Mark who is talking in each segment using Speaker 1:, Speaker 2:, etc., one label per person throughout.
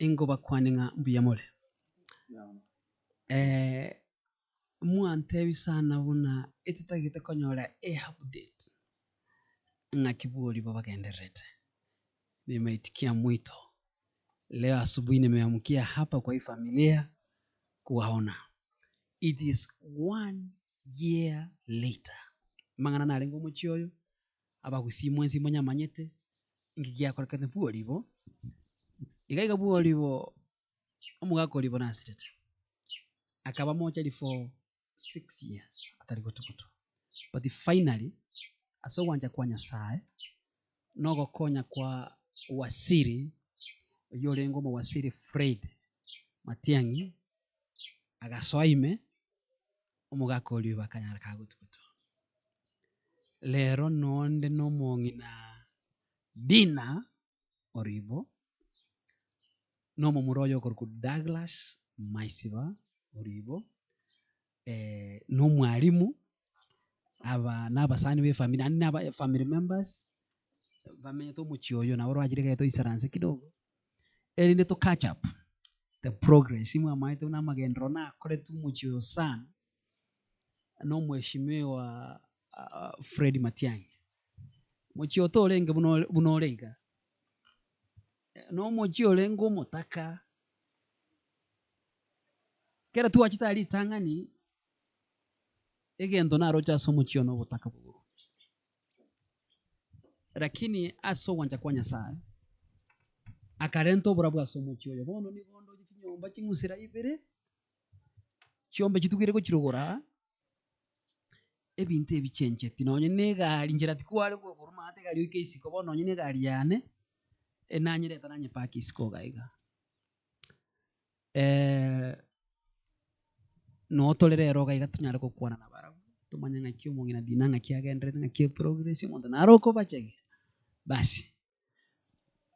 Speaker 1: ingo bakwaninga mbiyamole muantebi sana buna etitagite konyora update nga kiburi baba kaenderete. Nimeitikia mwito leo asubuhi, nimeamkia hapa kwa hii familia kuwaona. It is 1 year later. Mangana na lengo mochioyo abagusi mwenzi monya manyete ngigia kwa kane buolibo igaiga buolibo omugako libo nasirete akaba mocha for 6 years atari gotukuto, but finally aso wanja kwa Nyasaye nogo konya kwa wasiri yolengo mo wasiri Fred Matiangi agasoime omugako libo akanyara kagotukuto. Lero nonde no mongina Dina Oribo no muroyo korku Douglas Maisiba Oribo no mwalimu aba nabasani be family naba family members bamenye to muchioyo na woro ajire to isaranse kidogo elinde to catch up the progress imwe amaite na magendro na kore tu muchioyo sana no mheshimiwa Fred Matiangi muchio to lenge buno lenga no muchio lengo motaka kera tu achitali tangani egendo na roja so muchio no botaka buguru, lakini aso wanja kwa Nyasaye akarento burabwa so muchio yo bono ni bondo gikinyomba kingusira ibere cyombe kitugire ko kirogora ebinte ebichenche tinonye negari ngira tikwale ko kurumate gari ukisi ko bono nyine gari yane enanyireta nanye paki isko gaiga no tolerero gaiga tunyare ko kwana na barabu tumanya ngakyo mongina Dina ngakiagendere ngakyo progress mo ndaroko bachege basi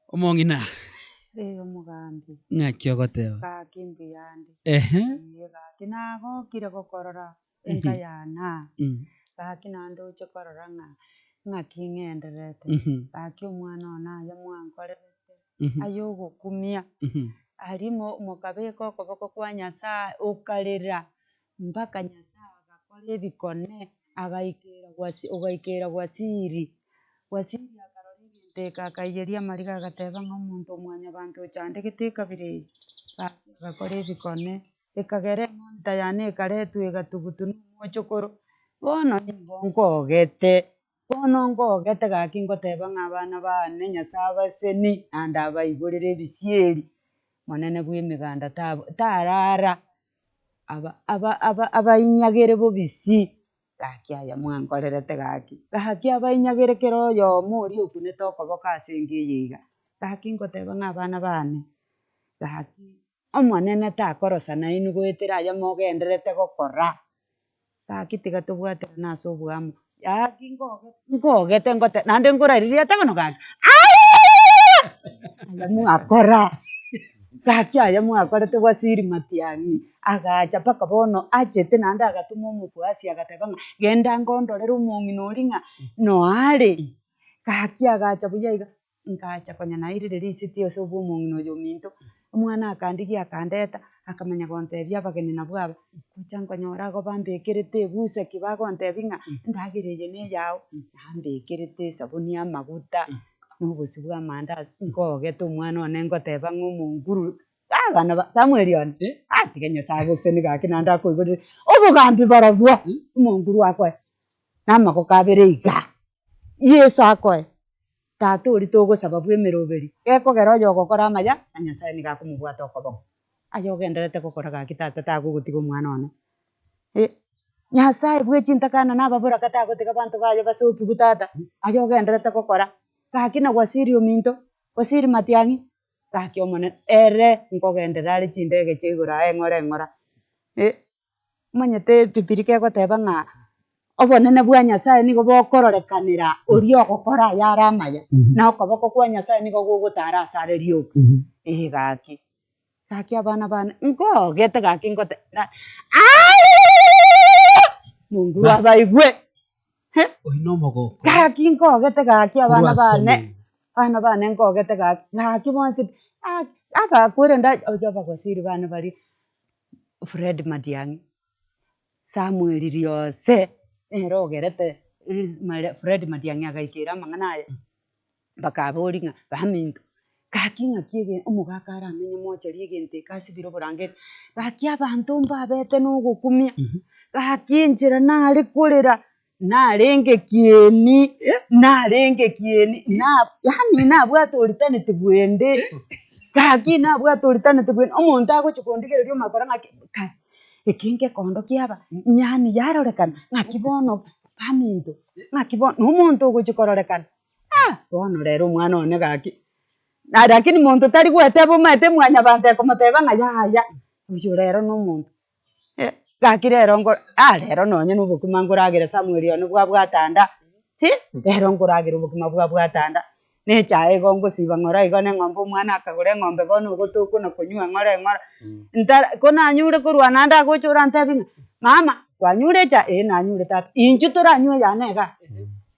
Speaker 1: omongina
Speaker 2: omugambi
Speaker 1: ngakyo goteo
Speaker 2: kakimbi yandi kinago kire gokorora enkayana kakinando chokorora ngakingenderete kakyo mwana ona ya mwankorerete ayogo kumia alimo mukabeko koboko kwa Nyasaye ukalira mpaka Nyasaye agakora ebikone agaikera wasiri akarori teka kayeria mariga agateba nk'omuntu mwanya bantu cyande giteka bire agakora ebikone ekagere monta yane karetu egatugutu n'umuchokoro bono ngogete gakingoteba ng'abana bane Nyasaye baseni anda abaigorere ebisieri monene bw'emiganda tarara abainyagere bobisi gakiaya mwankorerete gaki abainyagere kero yo muri okune tokoboka asengiyiga gaki ngoteba ng'abana bane gaki omonene takorosana inu gwetera ya mogenderete gokora gaki tiga tobwatera nase obwamo gaki ngogete ngote nande ngoraririe tagono gaki aya mwakora gaki aya mwakorete wasiri Matiangi agacha paka bono achete nande agatuma omufuasi agateba genda ngondorera omong'ina oringa noare gaki agacha buyaiga ngacha konya nairire risiti ose obwo omong'ina oyo minto omwana akandigia akandeta akamenya gontebia abageni nabwo aba gocha nkonyora ago bambekerete ebuseki bagontebi ng'a ndagireye ne yao nambekirete esabuni ya maguta n'obusi bwa mandazi ngogete omwana one ngoteba ng'omonguru abana ba Samuel on tige Nyasaye goseni gaki nande akoigorire obugambi barabwo omonguru akwe namako kabere iga Yesu akwe tata ori togosaba bwemeroberi gekogera oyo gokora amaya na Nyasaye nigakumubwata okoboko ayogenderete gokora gaki tata tagogutiga omwana one Nyasaye bwechintakana nababura katagotiga bantu baye basoki gutata ayogenderete gokora gaki na wasiri ominto wasiri Matiangi gaki omone ngogendera ari chindege chigura eng'ora manyete pipiri kegoteba ng'a obonene bwa Nyasaye nigo bokororekanera ori ogokora yare amaya na okoboko kwa Nyasaye nigo gogotara asare rioka gaki abana bane ngogete gaki ngote Mungu abaigwe gaki ngogete gaki abana bane ngogete gaki bonsi aba kwenda ojoba kwa siri bana bali Fred Matiang'i Samuel Riose erogerete Fred Matiang'i agaikira mang'anaye bakaboringa baminto kakinga kiege omugaka aramenye mocheri egente kasibiro burangeti baki abantu mbabete no gukumia bakinjira nari kurira narenge kieni na yani nabwate alternative bwende kaki nabwate alternative bwende omuntu agochikondigererio makora ngaki ekinge kondo kiaba nyani yarorekana ngakibono baminto ngakibono omuntu ogochikororekana bono rero omwana one gaki lakini muntu tari gweteba omanyete mwanya bante komoteba ng'a yaya oyo rero n'omuntu gaki rero rero nonye n'obokima ngoragera Samuel one bwabwatanda rero ngoragera obokima bwabwatanda nechae igo ngosiba ng'ora igo n'eng'ombe omwana akagora eng'ombe bono ogotoka na konywa eng'ora konanyure korwana ndagochora ntebi mama kwanyure echa nanyure tata inchu toranywe yana iga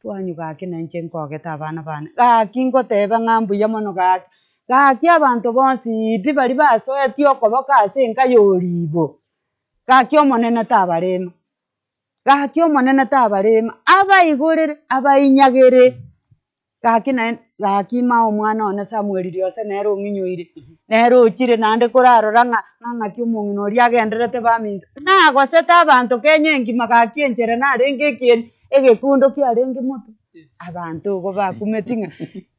Speaker 2: twanyu gaki nainche nkogete abana bane gaki ngoteba ng'a mbuya mono gaki abantu bonsi ipi bari basoeti okoboka ase enka ya Oribo gaki omonene tabarema abaigorere abainyagere gaki ma omwana one Samuel Riose nero ong'inyoire nero ochire nande korarora ng'aki omong'ina oria agenderete baminto nagosete abanto Kenya engima gaki enchere narenge ekieni egekundo kiarenge moto abantu ogo bakumeti ng'a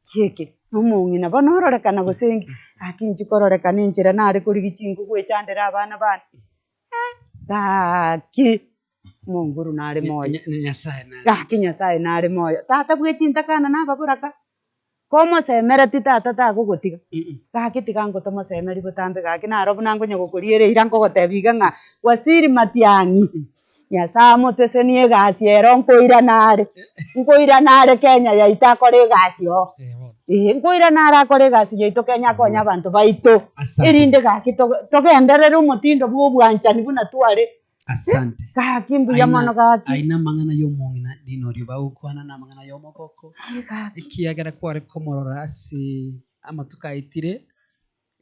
Speaker 2: chieke omong'ina bono ororekana gosengi gaki inchi kororekana enchera nare korigia chinko gwechandera abana bane gaki monguru nare moyo gaki Nyasaye nare moyo tata bwechintakana nababoraka komosemereti tata tagogotiga gaki tiga ngotomosemeri botambe gaki naro buna ngonya gokoriereira nkogotebia iga ng'a Waziri Matiang'i Nyasaye amotesenie egasi ero nkoira nare Kenya yaito akore egasi nkoira nare akore egasi yaito Kenya akonya abanto baito erinde gaki togenderere omotindo bwa obwanchani buna tware
Speaker 1: asante
Speaker 2: gaki mbuya mono gaki
Speaker 1: aina mang'ana y'omong'ina dinorio bagokwana na amang'ana y'omogoko ekiagera kware komorora ase amatuko aitire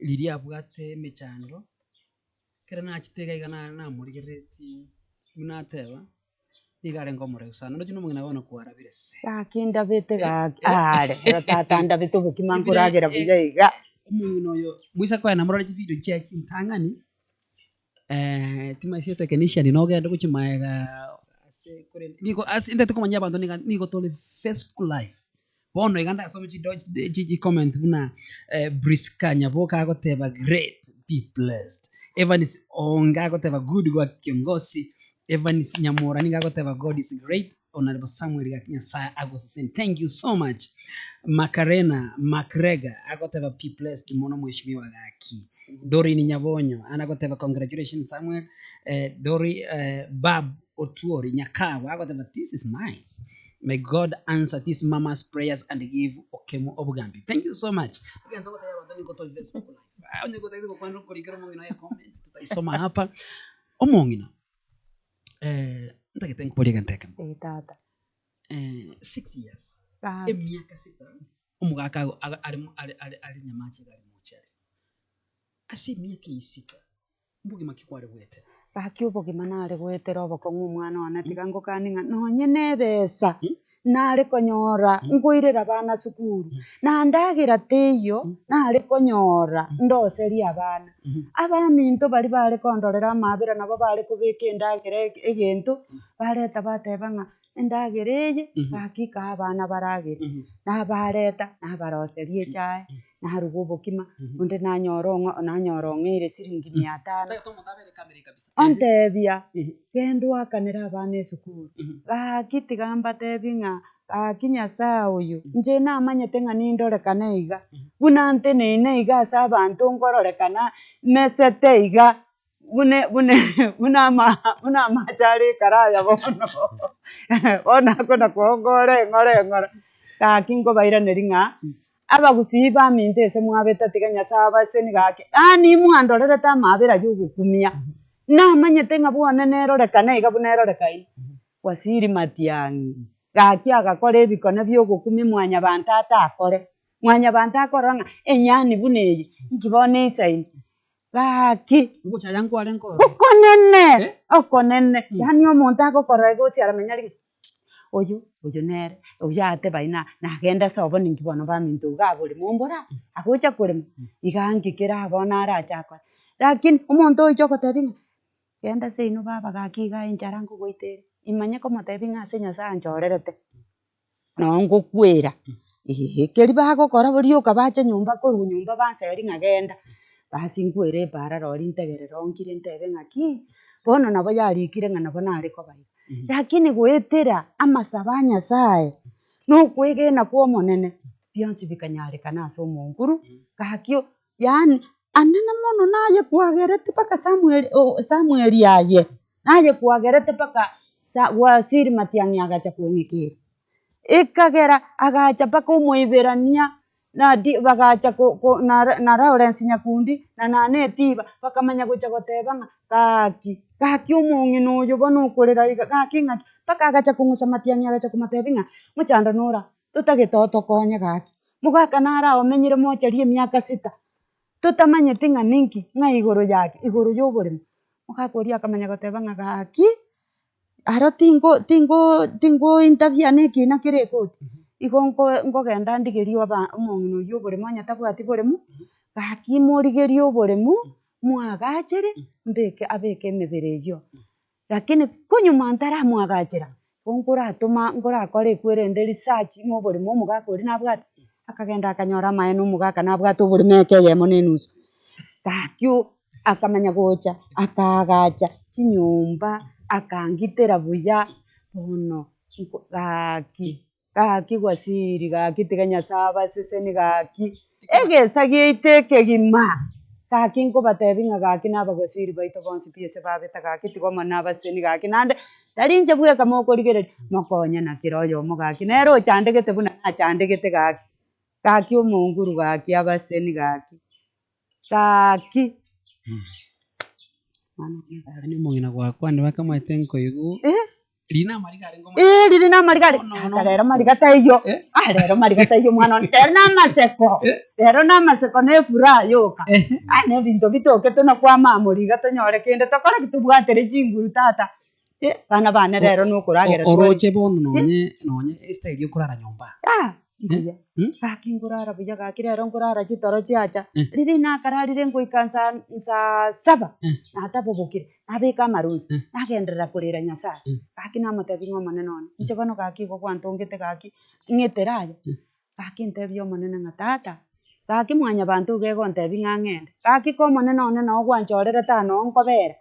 Speaker 1: riria abwate emechando kera nachitega iga namorigereti munateba igare ngomoreu sana ndocho nomong'ina bono kwarabire se
Speaker 2: gaki ndabete gaki rero tata ndabete obokima nkoragera buya iga
Speaker 1: omong'ina oyo mwisa kwena morore chivideo chia chintang'ani tima cia technician nogenda gochimaega ase kore ase ndete komanya abantu nigo tole Facebook live bono iga ndasome chi comment buna Briska Nyaboka agoteba great be blessed Evanis Onga agoteba good gwa kiongozi Evanis Nyamora niga agoteba God is great Honorable Samuel Nyasaye agosisen thank you so much Macarena Macrega agoteba be blessed mono mweshimiwa gaki Dori ni Nyabonyo anagoteba congratulations Samuel Dori Bab Otuori Nyakawa agoteba this is nice may God answer this mama's prayers and give Okemo Obugambi thank you so much again toko tayari watu niko tole Facebook live niko tayari kwenda kurikira mongina ya comment tutaisoma hapa omongina ndakete nkupori ganteka
Speaker 2: tata
Speaker 1: 6 years emiaka 6 omugaka ari nyamache gari muchere ase emiaka 6 mbugi makikware gwete
Speaker 2: gaki obogima nare gwetera obokong'u omwana one tiga ngokaninga nonye nebesa nare konyora ngoirera abana sukuru nandagera teyo nare konyora ndoseria abana abaminto bari bare kondorera amabera nabo bare kubeka endagera egento bareta bateba ng'a endagera eye gaki ka abana baragera nabareta nabaroseria echae naruga obokima onde nanyora ong'eire siringi 500 ontebia genda akanera abana esukuru gaki tiga mbatebi ng'a gaki Nyasaye oyo nche namanyete ng'a nindorekana iga buna nteneine iga ase abanto nkororekana mesete iga buna amachare karaya bono bono akona kwongora eng'ora gaki nkobairaneri ng'a abagusii baminto ase mwabeta tiga Nyasaye abaseni gaki mwandorerete amabera ya ogokumia namanyete ng'a bwane nerorekana iga buna erorekaine Waziri Matiang'i gaki agakora ebikone bya ogokumia mwanya banto atakore mwanya bantu akoranga enyani buneyi nkibone isaini gaki
Speaker 1: Ngucha yangu alengo.
Speaker 2: okonene okonene yani omonto agokora gosi aramenya rigi oyu nere oyu ate baina nagenda sobo ninkibono baminto gaburi mumbura agocha kurema igangikira abona arachakora lakini omonto oyo ogotebinga genda seino baba gaki iga enchara ngogoitere imanye komotebinga ase nyasaye anchorerete no ngokwera keri bagokora borioka bache nyomba korwa nyomba baseri ng'a genda basi nkwere ebara rori ntegere ronkire ntebe ng'aki bono nabo yarikire ng'a nabo nare kobai lakini goetera amasaba a nyasaye nokwegena kwa omonene bionsi bikanyarekana ase omonguru gakio yani anene mono naye kwagerete mpaka Samueli aye naye kwagerete mpaka Waziri Matiang'i agacha kong'ikira ikagera agacha mpaka omoiberania bagacha na Lawrence Nyakundi na nane etiba bakamanya gocha goteba ng'a gaki omong'ina oyo bono okorera iga gaki ng'aki mpaka agacha kong'usa Matiang'i agacha komotebi ng'a mochando nora totagete otokonye gaki mogaka nara omenyire mochari emiaka 6 totamanyeti ng'a ninki ng'a igoro yake igoro ya oboremo mogaka oria akamanya goteba ng'a gaki aro tingo interview na ekina kere ekoti igo nkogenda ndigerie omong'ina oyo oboremo onye tabwati boremo gaki morigerie oboremo mwagachere abeke emebere eywo lakini konyuma ntaramwagachera nkorakora ekwerende research ng'a oboremo omogaka oria nabwate akagenda akanyora amaene omogaka nabwate oboremo eke eyemo na enusu gaki akamanya gocha akagacha chinyomba akangitera buya bono gaki Waziri gaki tiga nyasaye abaseseni gaki egesa giaito ekegima gaki nkobatebi ng'a gaki na abagosiri baito bonsi piese babeta gaki tiga omo na abaseseni gaki nande tari inche bweka mokorigereria mokonye na kera oyomo gaki nere ochandegete buna nachandegete gaki omonguru gaki abaseseni gaki
Speaker 1: Ni omong'ina gwakwa nibakamaete nkoigu rina marigare ngomo
Speaker 2: riri na marigare rero marigata iyo rero marigata iyo mwana rero na maseko ne furaha yoka ne bintu bitokete no kwa mamuriga tonyore kende tokora kitubwatere chinguru tata bana rero nukuragera
Speaker 1: oroche bono nonye style yo kurara nyomba
Speaker 2: gaki ngurara buya gaki rero ngurara chitoro chiacha riri nakararire ngoika saa 7 natabobokire nabeka amarusi nagenderera kurira nyasaye gaki namotebi ng'a omonene one inche bono gaki igo gwantongete gaki ng'etera aya gaki ntebia omonene ng'a tata gaki mwanya bantu iga egontebi ng'a ng'ende gaki ko omonene one noo gwanchorerete noo nkobera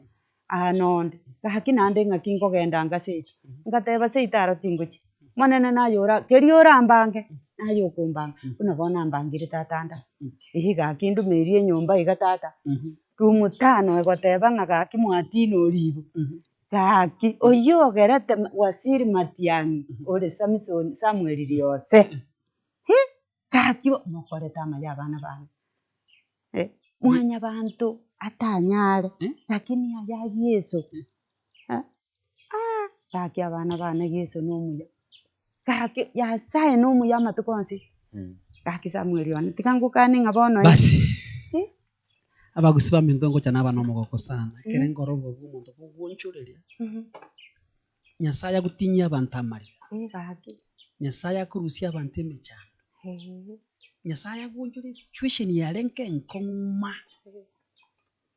Speaker 2: nonde gaki nande ng'aki nkogendanga seito ngateba seito aro tingochi monene nayora keri orambange naye okumbanga buna bono ambangire tata nda gaki ndumerie enyomba iga tata rumu 5 egoteba ng'a gaki mwatine Oribo gaki oywo ogerete Waziri Matiang'i ore Samuel Riose gaki mokorete amaya abana bane mwanya bantu atanyare lakini aya Yesu gaki abana bane Yesu nomuya gaki Nyasaye nomuya amatuko onsi gaki Samuel one tiga ngukane ng'a bono
Speaker 1: basi abagusi baminto ngocha nabana omogoko sana kere ngorobo bw'omonto bogwonchoreria Nyasaye agutinyia abantu amarira
Speaker 2: gaki
Speaker 1: Nyasaye akurusia abantu emechando Nyasaye agwonchore situation yarenke nkong'uma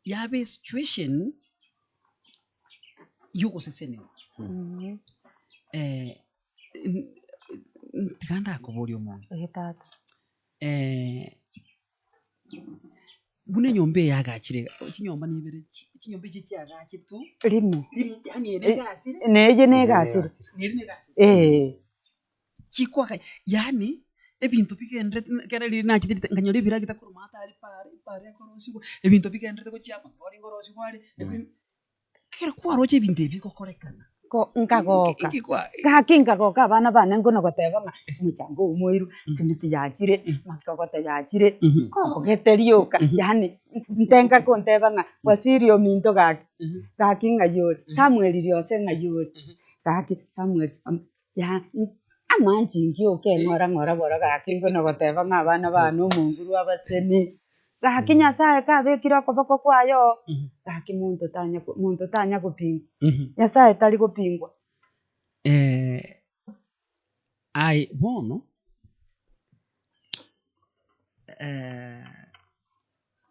Speaker 1: yabe situation yogosesenewa tiganda akoboria omonto
Speaker 2: tata
Speaker 1: buna enyomba eyagachire chinyomba nibere chinyomba echi chiagachi tu
Speaker 2: rimo
Speaker 1: yani enegasire
Speaker 2: neye negasire
Speaker 1: chikwaka yani ebintu bigendere kera riri nachite nganyora ebiragita kurumata ari pare akorosigwa ebintu bigendere gochiama tori ngorosigwa ari kera kwaroche ebintu ebikokorekana
Speaker 2: nkagoka gaki nkagoka abana bane ngono goteba ng'a omochango omoiru simiti yachire makogote yachire kogete rioka yani ntenga konteba ng'a Waziri ominto gaki ng'a yore Samuel Riose ng'a yore gaki Samuel amanjingi okeng'ora ng'ora bora gaki ngono goteba ng'abana bana omonguru abaseni gaki Nyasaye kabekire okoboko kwayo gaki muntu tanya gopingwa Nyasaye tari gopingwa
Speaker 1: ai bono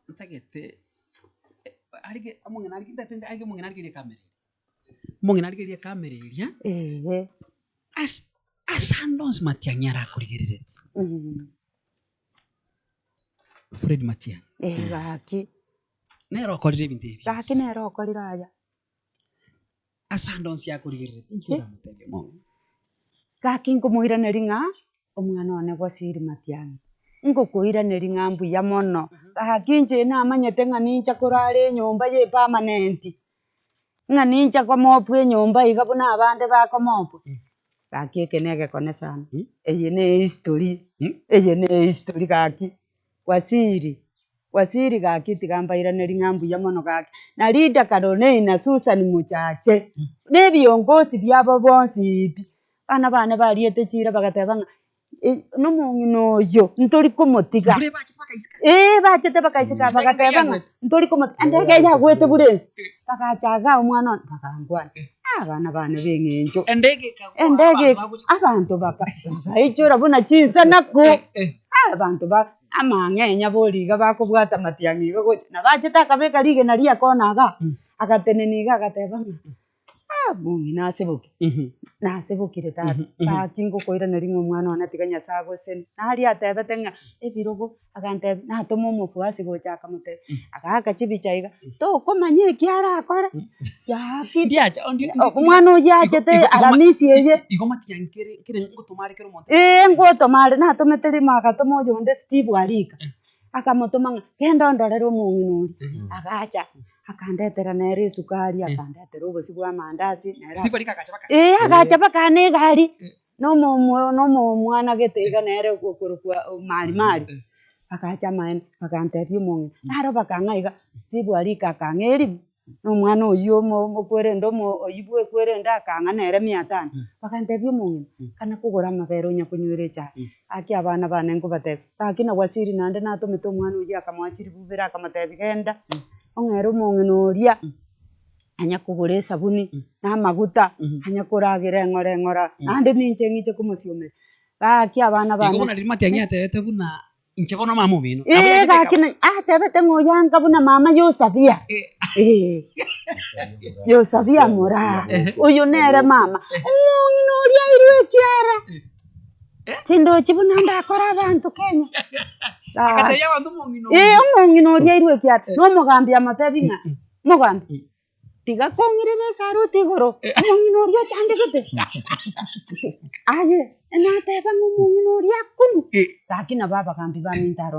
Speaker 1: ntagete arige amongena arige ndatende arige mongena arige kamera mongena arige kamera iria asandons matianyara kurigerere Fred Matia
Speaker 2: gaki
Speaker 1: nero korire ibintu ibi
Speaker 2: gaki nero okorira aya
Speaker 1: asandons ya kurigerere inchura mutebe mo
Speaker 2: gaki nkumuiraneri ng'a omwana one gwa siri Matiang'i ngokuiraneri ng'a mbuya mono gaki nche namanyete ng'a nincha kurara enyomba ye permanent ng'a nincha komopu enyomba iga buna abande bakomopu gaki eke negekone sana eye ne history gaki wasiri gaki tigambairaneri ng'a mbuya mono gaki na Linda Caroline na Susan Muchache ne biongozi byabo bonsi ibi bana bane bariete chira bagateba ng'a n'omong'ina oyo ntori komotiga bachete bakaisika bagateba ng'a ntori komotiga endege yagwete burensi bagachaga omwana one bagangwana abana bane beng'encho endege abantu bagaichora buna chinsa nako abantu amang'enya boriga bakobwata Matiang'i iga gocha na bachete akabeka rigena riakonaga agateneniga agateba ng'a mong'ina nasebokire tata gaki ngokoiraneri ng'a omwana one tiga Nyasaye agoseni nari atebete ng'a ebirogo agantebia natoma omofuasi gocha akamotebia agaka chibicha iga tokomanya eki arakore gaki omwana oyo achete aramisi eye
Speaker 1: igo Matiang'i kere ngotomare kero monte
Speaker 2: ngotomare natomete rimo agatoma oyonde Steve Arika akamotoma ng'a genda ondorere omong'ina oria agacha akandetera nere esukari akandetera obosi bwa amandasi agacha baka na egari nomomwana gete iga nere gokorokwa mari bakacha amaene bakantebia omong'ina naro bakang'a iga Steve Arika akang'a eribu n'omwana oyio mokwerende oyibu ekwerende akang'a nere 500 bakantebia omong'ina kana kogora amabere onyakonywera echae gaki abana bane ngobatebia gaki na Wasiri nande natomete omwana oyio akamwachiri bubere akamotebia genda ong'ere omong'ina oria anyakogora esabuni na amaguta anyakoragera eng'ora nande ninche ng'iche komosiomera gaki abana bane
Speaker 1: igo bona riri Matiang'i atebete buna inche bono mama omino
Speaker 2: gaki atebete ng'oyanga buna mama yosabia yosabia mora oyo nere mama omong'ina oria airwe ekiara tindochi buna ndakora abantu Kenya
Speaker 1: akatebia abanto omong'ina
Speaker 2: omong'ina oria airwe ekiara nomogambi amotebi ng'a mogambi tiga kong'irere esaruti igoro omong'ina oria ochandegete aye nateba ng'a omong'ina oria akunu gaki nabo abagambi bamintaro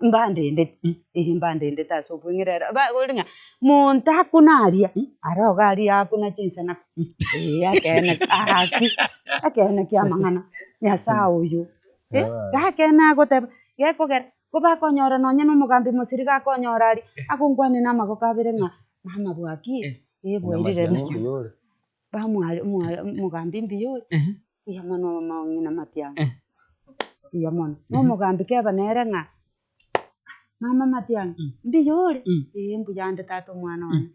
Speaker 2: mbandendete ase obweng'erero bagore ng'a monto akunaria aroga aria akuna chinsana akene kia amang'ana Nyasaye oyo gakene agoteba gekogera kobakonyora nonye na omogambi mosiri gakonyora aria agongwane na amagoko abere ng'a mama bwaki bwairire omogambi mbiyore buya mono omong'ina Matiang'i buya mono n'omogambi keba nere ng'a mama Matiang'i mbiyore mbuyande tata omwana one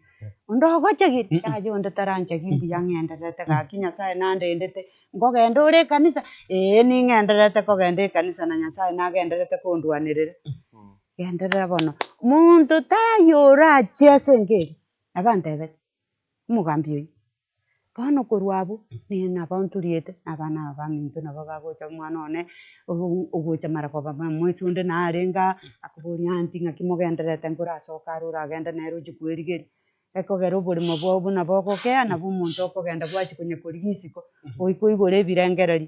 Speaker 2: ondogochegiri yaye onde taranchegi mbuya ng'enderete gaki Nyasaye nandendete nkogenda ore ekanisa ning'enderete kogenda ekanisa na Nyasaye nagenderete kondwanirira genderera bono muntu tayora achia ase engeri nabantebete omogambi oyo bono korwa abwo nabo nturiete abana aba baminto nabo bagocha omwana one ogocha mara koba mwezi onde narenga akoboria anti ng'aki mogenderete nkorasoka are oragende nere ochi kwerigeria ekogera oborimo bwao buna bogokea nabo omonto okogenda bwachi konya korigia isiko oikoigora ebirengereri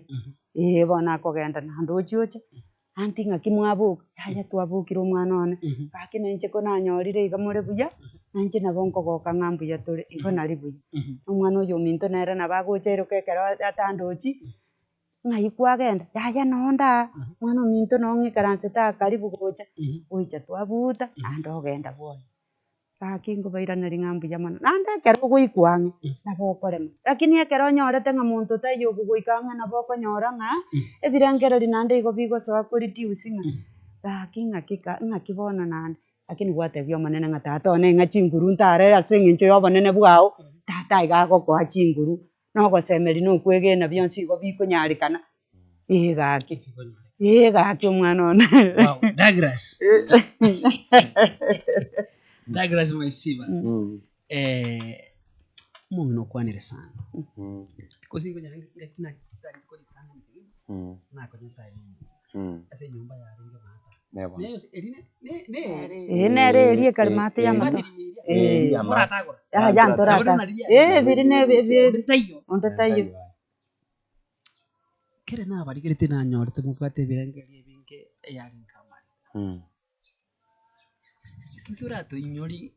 Speaker 2: bono akogenda naende oche anti ng'aki mwaboka yaya twabokire omwana one gaki na inche konanyorire iga more buya na inche nabo nkogoka ng'a mbuya tore igo nari buya omwana oyo ominto nere nabo agocha eroka ekero atandochi ng'ai kwagenda yaya nonda mwana ominto noo ng'ikaransete karibu gocha oicha twabuta naende ogenda bwoye Gaki ngubairanĩria ng'ambu ya mono na ndekera ũgũikwange nabo ũkorema lakini ekera onyorete ng'a muntu taiyo ũgũgũikang'e nabo okonyora ng'a ebirengereri nande igo bigosoa kũreduce ng'a gaki ng'aki bono nande lakini gwatebia omonene ng'a tata one ng'a chinguru ntare ase eng'encho ya obonene bwao tata iga agokoa chinguru nogosemeri nokwegena bionsi igo bikonyarekana gaki omwana one.
Speaker 1: Wow, Douglas Maisiba. Mungu nokwanire sana. Because ingo nyanga kina tari ko ditanga mtigi. Na ko nyata yini. Ase nyumba ya ringe mata. Ne erine
Speaker 2: Nere erie karimate ya mata.
Speaker 1: Murata agora.
Speaker 2: Ya ntorata. Birine ondetayo.
Speaker 1: Kere na bari kere tina nyorte mupate birangeri binke yarin kamari. Nkurato inyori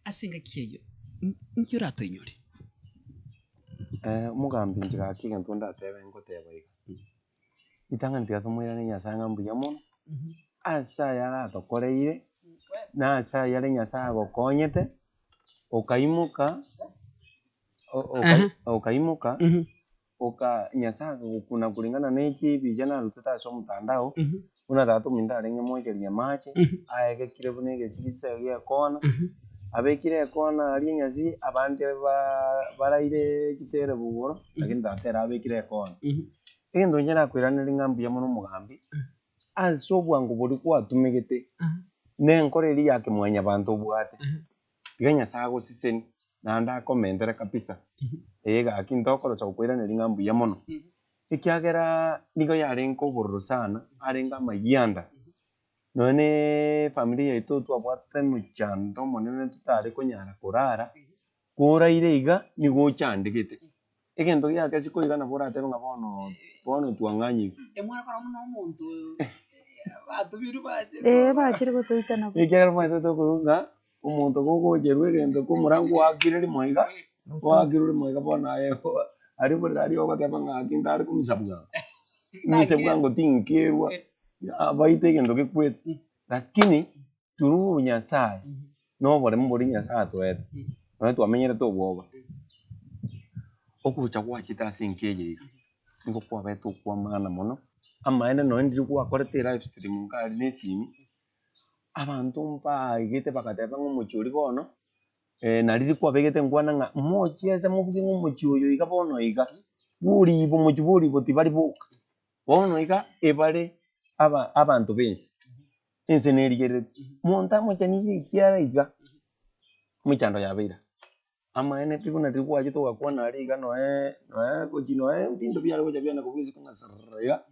Speaker 1: asinga kiyo. Nkurato inyori.
Speaker 3: Mugambi njiga kintu ndatebe ngoteba iga. Itanga ntigatumwira ni Nyasaye ng'ambu ya mono. Asa yaratokoreire na asa yari Nyasaye agokonyete ukaimuka Nyasaye gukuna kulingana n'eki bijana ruteta aso mtandao una tatu minda renge mojeria mache aegekire bune gesigisa ya kona abekire kona ari Nyasaye abandi baraire kisere bugoro lakini tatera abekire kona endo nyara kwiranira ng'ambu ya mono mugambi aso bwangu buri kwatumigite nenkoreri yake mwanya bantu bwate iga Nyasaye agosiseni na ndakomentere kabisa gaki ntokorosa gukwiranira ng'ambu ya mono ikiagera nigo yarenko bororo sana arenga amagianda none familia yetu twabwate muchando monene tutare konyara kurara kuraire iga nigo chandegete egento giake siko igana borate nga bono twang'anyi
Speaker 1: Emwana kora muno omuntu batubiru baje.
Speaker 2: Bachire gotoitana.
Speaker 3: ikiagera mwaite tokurunga omuntu gogojerwe egento kumurango wakire moiga wakirure moiga bona ayo ari buri ari ogoteba ng'aki ntari kumisabwa misabwa ngo tinkirwa abaite egento gikwete lakini turu Nyasaye no bore mburi Nyasaye atwete no twamenyere tobwoba okucha gwachita asinkeje ngo kwabetu kwa maana mono amaene no ndiri kwakorete live stream ngari nesimi abantu mpa igite bakateba ng'umuchuri bono nariri kwabegete ngwana ng'a mochiese mubuge ng'umuchuyo iga bono iga buri tibari buka bono iga ebare abantu bensi ense nerigerete monta mochani kiara iga muchando yabeira amaene pigo nariri kwachito gakwana ari iga noe bintu byari gocha byana kubisi kuna sarya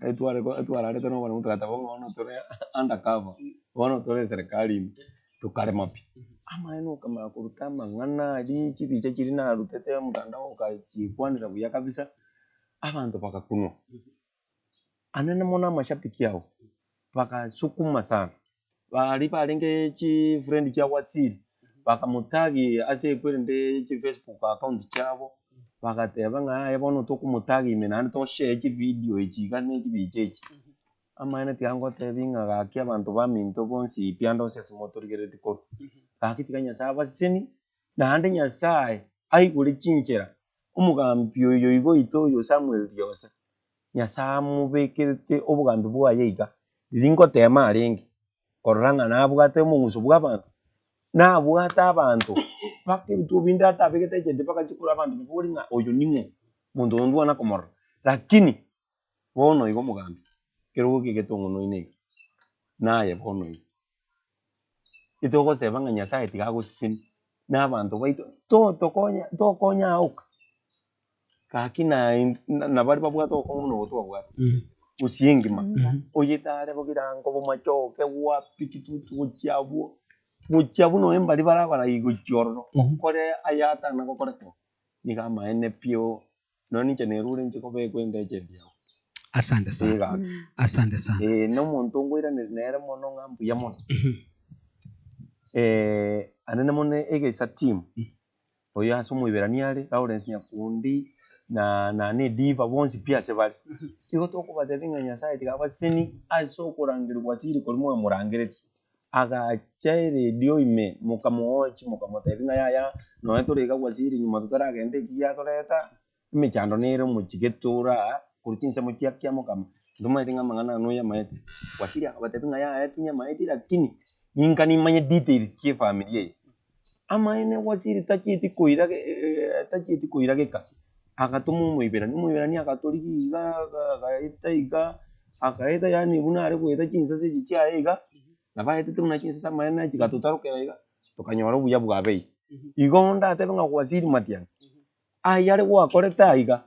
Speaker 3: etwara no bana mutata bono tore undercover bono tore serikali tukare mapi amaene kama kuruta mang'ana ari chibiche chiri na rutete mutandao ukachikwanira buya kabisa abantu bakakunwa anene mona mashabiki yao bakasukuma sana bari barenge chi friend cha wasiri bakamutagi ase kwende chi Facebook account chabo bakateba ng'aye bono tukumutagi imenani to share chi video ichi gane chibiche ichi amaene tiango tebi ng'agaki abantu baminto bonsi piando sese motorigerete koro gaki tiganya Nyasaye baseni nande Nyasaye aigure chinchera umugambi oyo igo itoyo Samuel Ryose Nyasaye mubekirete obugambi bwaye iga ringo tema aringi koranga nabwate omung'uso bw'abantu nabwate abantu paka ebitu bindi atabegete echente paka chikura abantu bibori ng'a oyo ning'o muntu ondwana komorora lakini bono igo omugambi kero gokigete ong'onoine iga naye bono iga itogoseba ng'a Nyasaye tiga agosiseni n'abantu baito tokonya auka gaki nabari babwate okomono gotwabwate usiengima oyetare bogirango bomachoke wapi kitutu gochiabu no embari barabara igochiororo okore ayatana gokoreko niga amaene pio noni chenerure nchiko bekwenda echendiao.
Speaker 1: Asante sana. Asante sana.
Speaker 3: No muntu ngwirane nere mono ng'ambu ya mono anene mono egesa team oyo ase omoiberania are Lawrence Nyakundi na ne diva bonsi pia sebali igo tokubatebi ng'a Nyasaye tiga baseni ase okorangirwa siri kori mwa murangireti agacha radio ime mukamuochi mukamutebinga yaya noe turika gwasiri nyuma tutaragende kia tureta imichando nere muchigetura kuruchinse muchiakia mukama ndumaite ng'amang'ana nuya maete gwasiri akabatebinga yaya tinya maete lakini ninka nimanye details kie familia amaene gwasiri tachiti kuira geka akatumu muibirani akatorigiga agaita akaita yani buna ari kuita chinsa se chichaiga nabaete tuna chinsa samaena chikatutarukera iga tukanyora buya bwabei igonda atebinga gwasiri matian ayare gwakoreta iga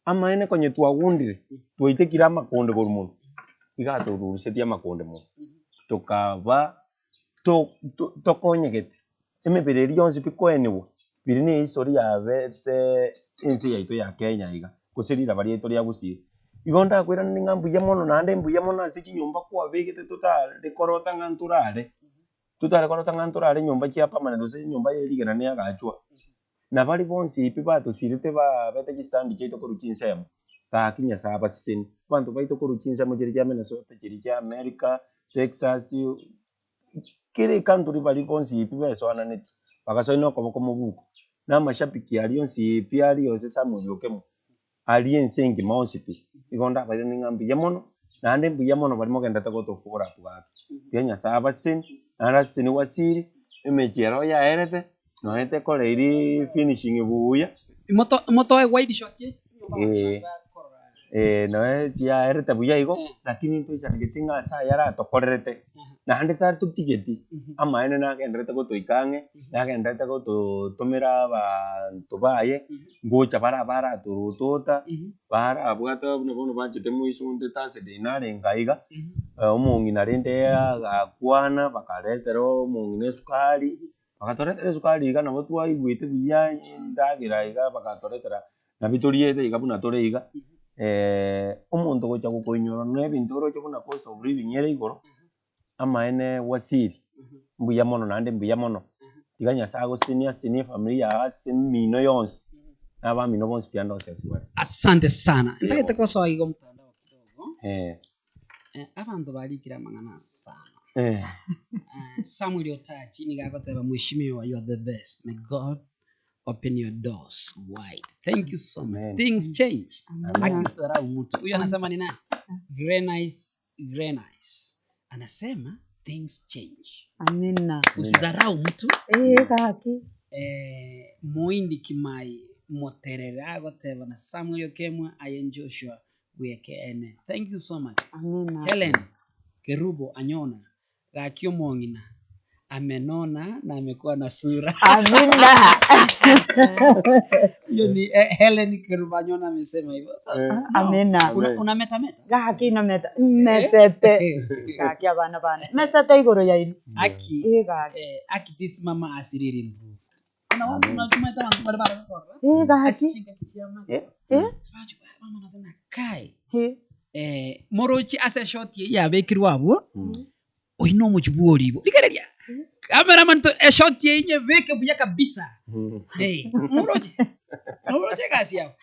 Speaker 3: amaene konye twagundire twaite kira makonde gorumo iga tururusetia makonde mo tukaba tokonyegete emibireri yonse bikwenewo biri ni historia yabete ensi yaito ya Kenya iga kusirira bari eto ria gusiri igonda kwira ni ngambuya mono nande mbuya mono ase chinyumba kwabegete tutare korota nganturare nyumba chia permanent ase nyumba yerigana ne agachwa na bari bonsi ipi batusirite bete gistandi cheito koruchinsemo takinya saba sini bantu baito koruchinsemo chiri cha Minnesota chiri cha America Texas kiri kanturi bari bonsi ipi besona neti bakasoino koboko mubuko na mashabiki alionsi ipi alionse Samuel Okemo aliensengi maosipi igonda bari ningambi yamono nande mbu yamono bari mogenda takotofura bwatu yenya saba sini nara sini wasiri emechero ya erete noete koreiri finishing buya
Speaker 1: moto wide shot
Speaker 3: noe ya erete buya igo lakini ntoisa ngetinga sa yara tokorerete nande tar tutigeti amaene nagendrete gotoikange nagendrete gototomera bantu baye ngocha bara turutota bara bwata bono bachete muisunde tase dinare ngaiga omongi narende agakwana bakaretero omongi nesukari bakatoretera esukari iga nabo twaigwete buya ndagira iga bakatoretera na bitoriete iga buna tore iga omonto gocha gokoinyora na ebinto oroche buna cost of living ere igoro amaene wasiri mbuya mono nande mbuya mono iga nyasaye agosinia familia ase mino yonse n'abamino bonse pia ndose asiwari.
Speaker 1: Asante sana ndagete kosoa igo mtandao kidogo abantu barikira mang'ana sana Samuel Otachi nigagoteba mheshimiwa you are the best may God open your doors wide. Thank you so much. Things change. Akistarau mtu. Huyo anasema ni nani? Very nice. Anasema things change.
Speaker 2: Amina.
Speaker 1: Usidharau mtu.
Speaker 2: Kaki.
Speaker 1: Muindi Kimai moterera goteba na Samuel Okemwa Ayen Joshua wekene. Thank you so much.
Speaker 2: Amina.
Speaker 1: Helen Kerubo Anyona gakio mongina amenona na amekuwa na sura.
Speaker 2: Amina.
Speaker 1: Hiyo ni Helen Kerubo Anyona amesema hivyo.
Speaker 2: Amina.
Speaker 1: Unametameta?
Speaker 2: Gaki na meta. Mesete. Gaki abana bana. Mesete igoro ya inu.
Speaker 1: Aki this mama asiriri mbu. Ana watu unachumeta wangu barabara kwa.
Speaker 2: Gaki.
Speaker 1: Mama natana kai. Morochi ase shot ya bekirwa abo. Oino muchibu Oribo. Likereria. Cameraman to shot yenye beke buya kabisa. Morochi. Morochi kasi hapo.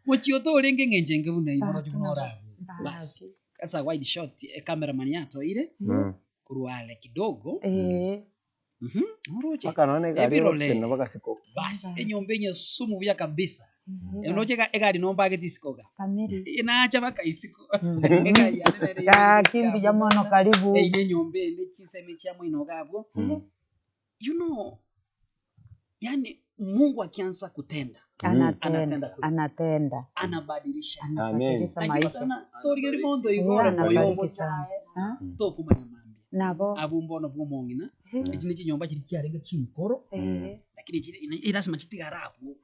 Speaker 1: Mochioto olenge ngenjenge buna morochi bunora. Basi. Sasa wide shot cameraman yato ile. Kuruale kidogo. Morochi.
Speaker 3: Akanaone gari na bakasiko.
Speaker 1: Basi enyombenye sumu buya kabisa. Enocheka egari nomba getikoga.
Speaker 2: Kamiri.
Speaker 1: Inaacha baka isiko.
Speaker 2: Egari ya kimbi jamono karibu.
Speaker 1: Nyombe ndechiseme chamo inogabo. You know, yani Mungu akianza kutenda
Speaker 2: anatenda
Speaker 1: anabadilisha
Speaker 2: maisha.
Speaker 1: Tori mondo igora
Speaker 2: anabariki sana.
Speaker 1: To kumanya mambi
Speaker 2: nabo
Speaker 1: abumbono bw'umongina iki niki nyomba kiri cyarenga kinkoro lakini irasima kitigarabu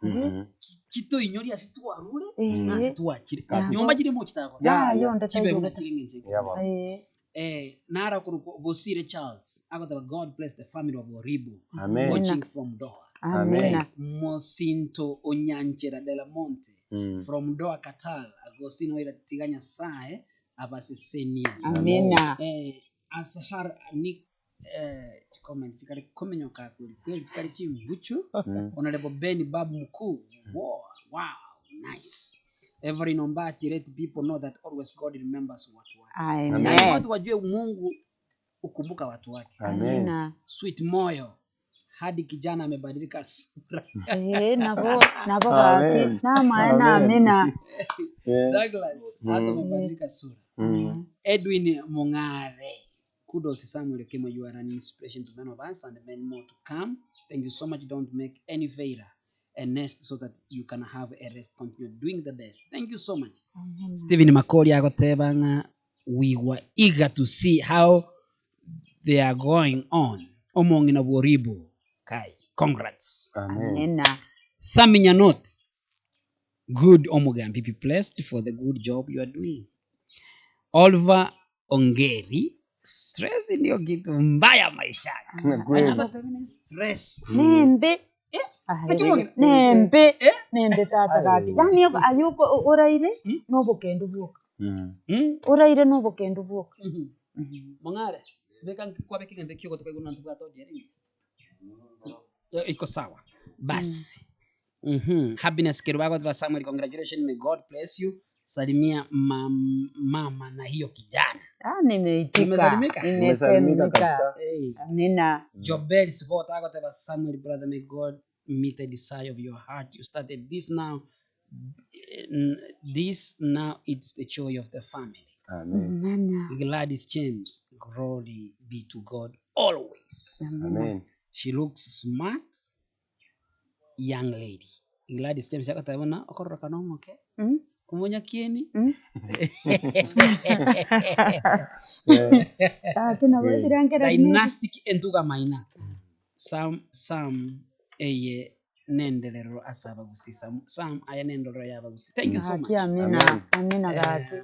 Speaker 1: kito inyori asitwarure asitwakire nyomba kiri mu kitako
Speaker 2: yo
Speaker 1: kibe una kiringenje nara Bosire Charles agataba God bless the family of Oribo watching from Doha.
Speaker 2: Amen.
Speaker 1: Mosinto Onyanchera de la Monte from Doha Qatar Agostino ira tiganya sae abasesenia.
Speaker 2: Amen.
Speaker 1: Asahar ni comment tikari komenyoka kuri kweli tikari chimbuchu honorable Ben Babu mkuu. Wow, nice. Every number to let people know that always God remembers what.
Speaker 2: Amen.
Speaker 1: Watu wajue Mungu ukumbuka watu wake.
Speaker 2: Amina.
Speaker 1: Sweet moyo, hadi kijana amebadilika sura.
Speaker 2: Nabo gaki na maana amina.
Speaker 1: Douglas hata amebadilika sura. Edwin Mongare, kudos Samuel Kemo, you are an inspiration to many of us and many more to come. Thank you so much. Don't make any failure and nest so that you can have a rest. Continue doing the best. Thank you so much. Stephen Makori agotebanga, we were eager to see how they are going on. Omongina Oribo kai. Congrats.
Speaker 2: Amina.
Speaker 1: Saminya not good Omogambi, be blessed for the good job you are doing. Oliver Ongeri, stress ndio kitu mbaya maisha. Stress.
Speaker 2: Nembe. Nembe tata gaki. Yani ayuko oraire no bokendo buoka. Oraire no bokendo buoka.
Speaker 1: Mongare, beka kwa beki ngende kiko toka kuna ntuka to jeri. Iko sawa. Basi. Happiness Kirubago wa Samuel, congratulations, may God bless you. Salimia mama na hiyo kijana.
Speaker 2: Nimeitika.
Speaker 3: Nimesalimika kabisa.
Speaker 2: Amina.
Speaker 1: Jobel support wa Samuel, brother, may God meet the desire of your heart. You started this now. This now it's the joy of the family.
Speaker 3: Amen.
Speaker 1: Gladys James, glory be to God always.
Speaker 3: Amen.
Speaker 1: She looks smart, young lady. Gladys James akatabona okoroka no okay? Kumunya kieni? Dynastic entuga maina. Sam eye nendelero asaba gusisa. Sam aya nendoro yaba gusi. Thank you so much.
Speaker 2: Amina. Amina gaki.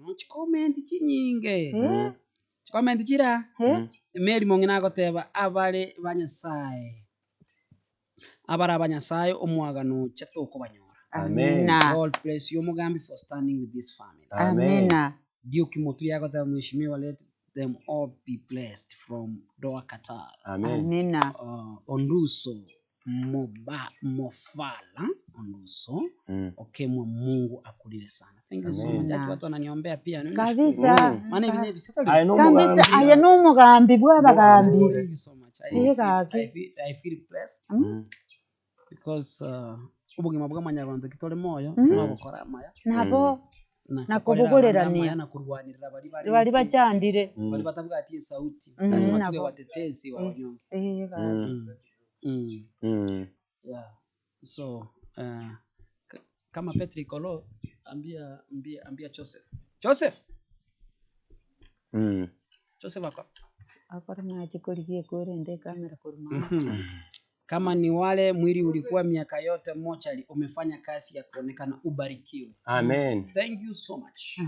Speaker 1: No comment chinyinge. Comment chira. Mary Mongina agoteba abale banyasaye. Abara abanyasaye omwagano chatoko banyora.
Speaker 3: Amen.
Speaker 1: God bless you Mugambi for standing with this family.
Speaker 2: Amina.
Speaker 1: Duke Muturi agoteba mheshimiwa, let them all be blessed from Doha, Qatar.
Speaker 3: Amen.
Speaker 2: Amina.
Speaker 1: Onduso Mofala Onduso. Okemwa Mungu akulile sana. Thank you so much. Watu wananiombea pia.
Speaker 2: Kabisa.
Speaker 1: Maana hivi nevi
Speaker 2: kabisa aya no mugambi bwa bagambi.
Speaker 1: Thank you so much. I feel blessed because ubugima bwa manyarwanda kitole moyo nabokora maya
Speaker 2: nabo nakubugurira ni
Speaker 1: nakurwanirira
Speaker 2: bari bacandire
Speaker 1: bari batabwatiye sauti lazima tuwe watetezi wa wanyonge. Yeah, so kama Patrick Olo ambia Joseph
Speaker 2: akora nachikorikie kurende kamera kuruma.
Speaker 1: Kama ni wale mwili ulikuwa miaka yote mochari, umefanya kazi ya kuonekana, ubarikiwe.
Speaker 3: Amen.
Speaker 1: Thank you so much.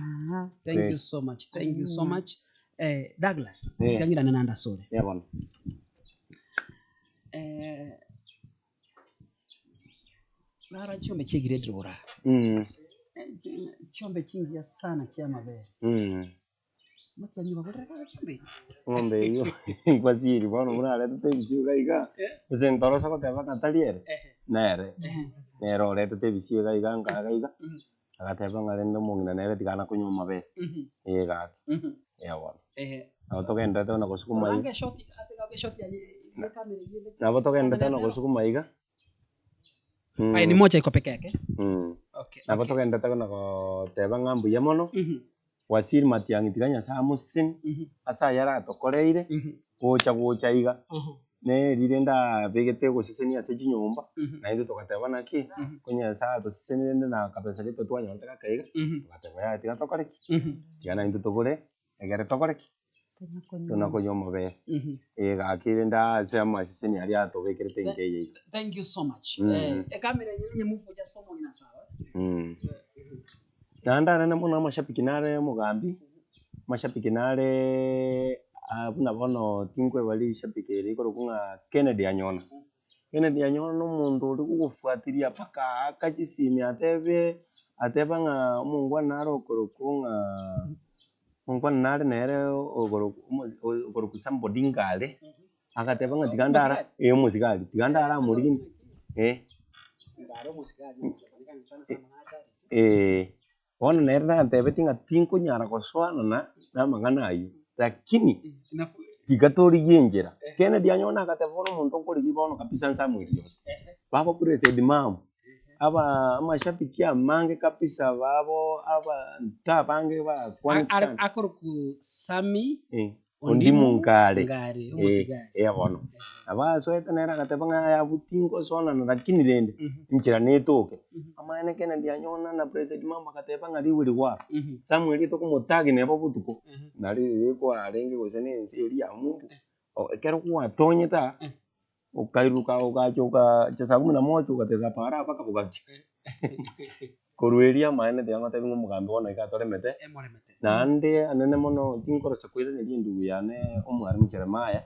Speaker 1: Thank you so much. Thank you so much. Douglas, kangira nenda sore.
Speaker 3: Yeah bwana.
Speaker 1: Nara chombe chegire dora. Chombe chingia sana cha mabere. Mutanyuba kutaka chombe.
Speaker 3: Ngombe hiyo kwa siri bwana mwana televisiyo gaiga. Usentoro sako teva kataliere. Nero leta televisiyo gaiga ngaiga. Agateva ngarenda mungina nere tikana kunywa mabe. Ga. Yawa. Abotogenda tena kusukuma higa. Na abotogenda tena kusukuma higa.
Speaker 1: Ai ni moja iko peke yake.
Speaker 3: Okay. Na abotogenda tena kuteva ngambu ya mono. Wasiri matiangi tiganya saa musin asa yara tokoreire gocha iga ne rirenda begete gusiseni ase chinyumba na into tokateba naki kunya saa to siseni na kabesa gito twanya ntaka kaiga tokateba ya tiga tokoreki yana into tokore egere tokoreki tunakonyoma be ega kirenda sema siseni ari atobekirete ngeye.
Speaker 1: Thank you so much. Kamera yenye mufuja somo ina sawa.
Speaker 3: Nanda na mbona mashabiki nare Mugambi mashabiki nare abuna bono tinkwe bali shabiki riko rukunga Kennedy anyona no mundu uri kugufuatiria paka akachisimi ateba nga Mungu naro kurukunga Mungu nare nere ogoro somebody ngale akateba nga tigandara musikali tigandara muri
Speaker 1: ngaro musikali
Speaker 3: ona nera ntebe tinga tinko nyara koswana na mangana ayu lakini tigatori yenjera Kennedy anyona akatevona muntu okori kibono kabisa Samuel yose babo president mamu aba amashabiki amange kabisa babo aba ntabange ba kwani sana
Speaker 1: Akorku Sami
Speaker 3: ondi munkare
Speaker 1: ngari umusigari
Speaker 3: bono abasoete nera akatebanga ya butingo sona lakini rende injira netoke amaene Kennedy anyona na president mamu akatebanga liwiri wa Samuel to kumutagi nebo butuko nari ko arenge gosene ensi eri ya mungu kero kuwatonye ta ukairuka ukachoka cha saa 11 ukateza para paka bugaki korueria maene de ngata bingo mugambe wona ikatoremete nande anene mono tinkoro sekwire ne lindu yane omwari mcheremaya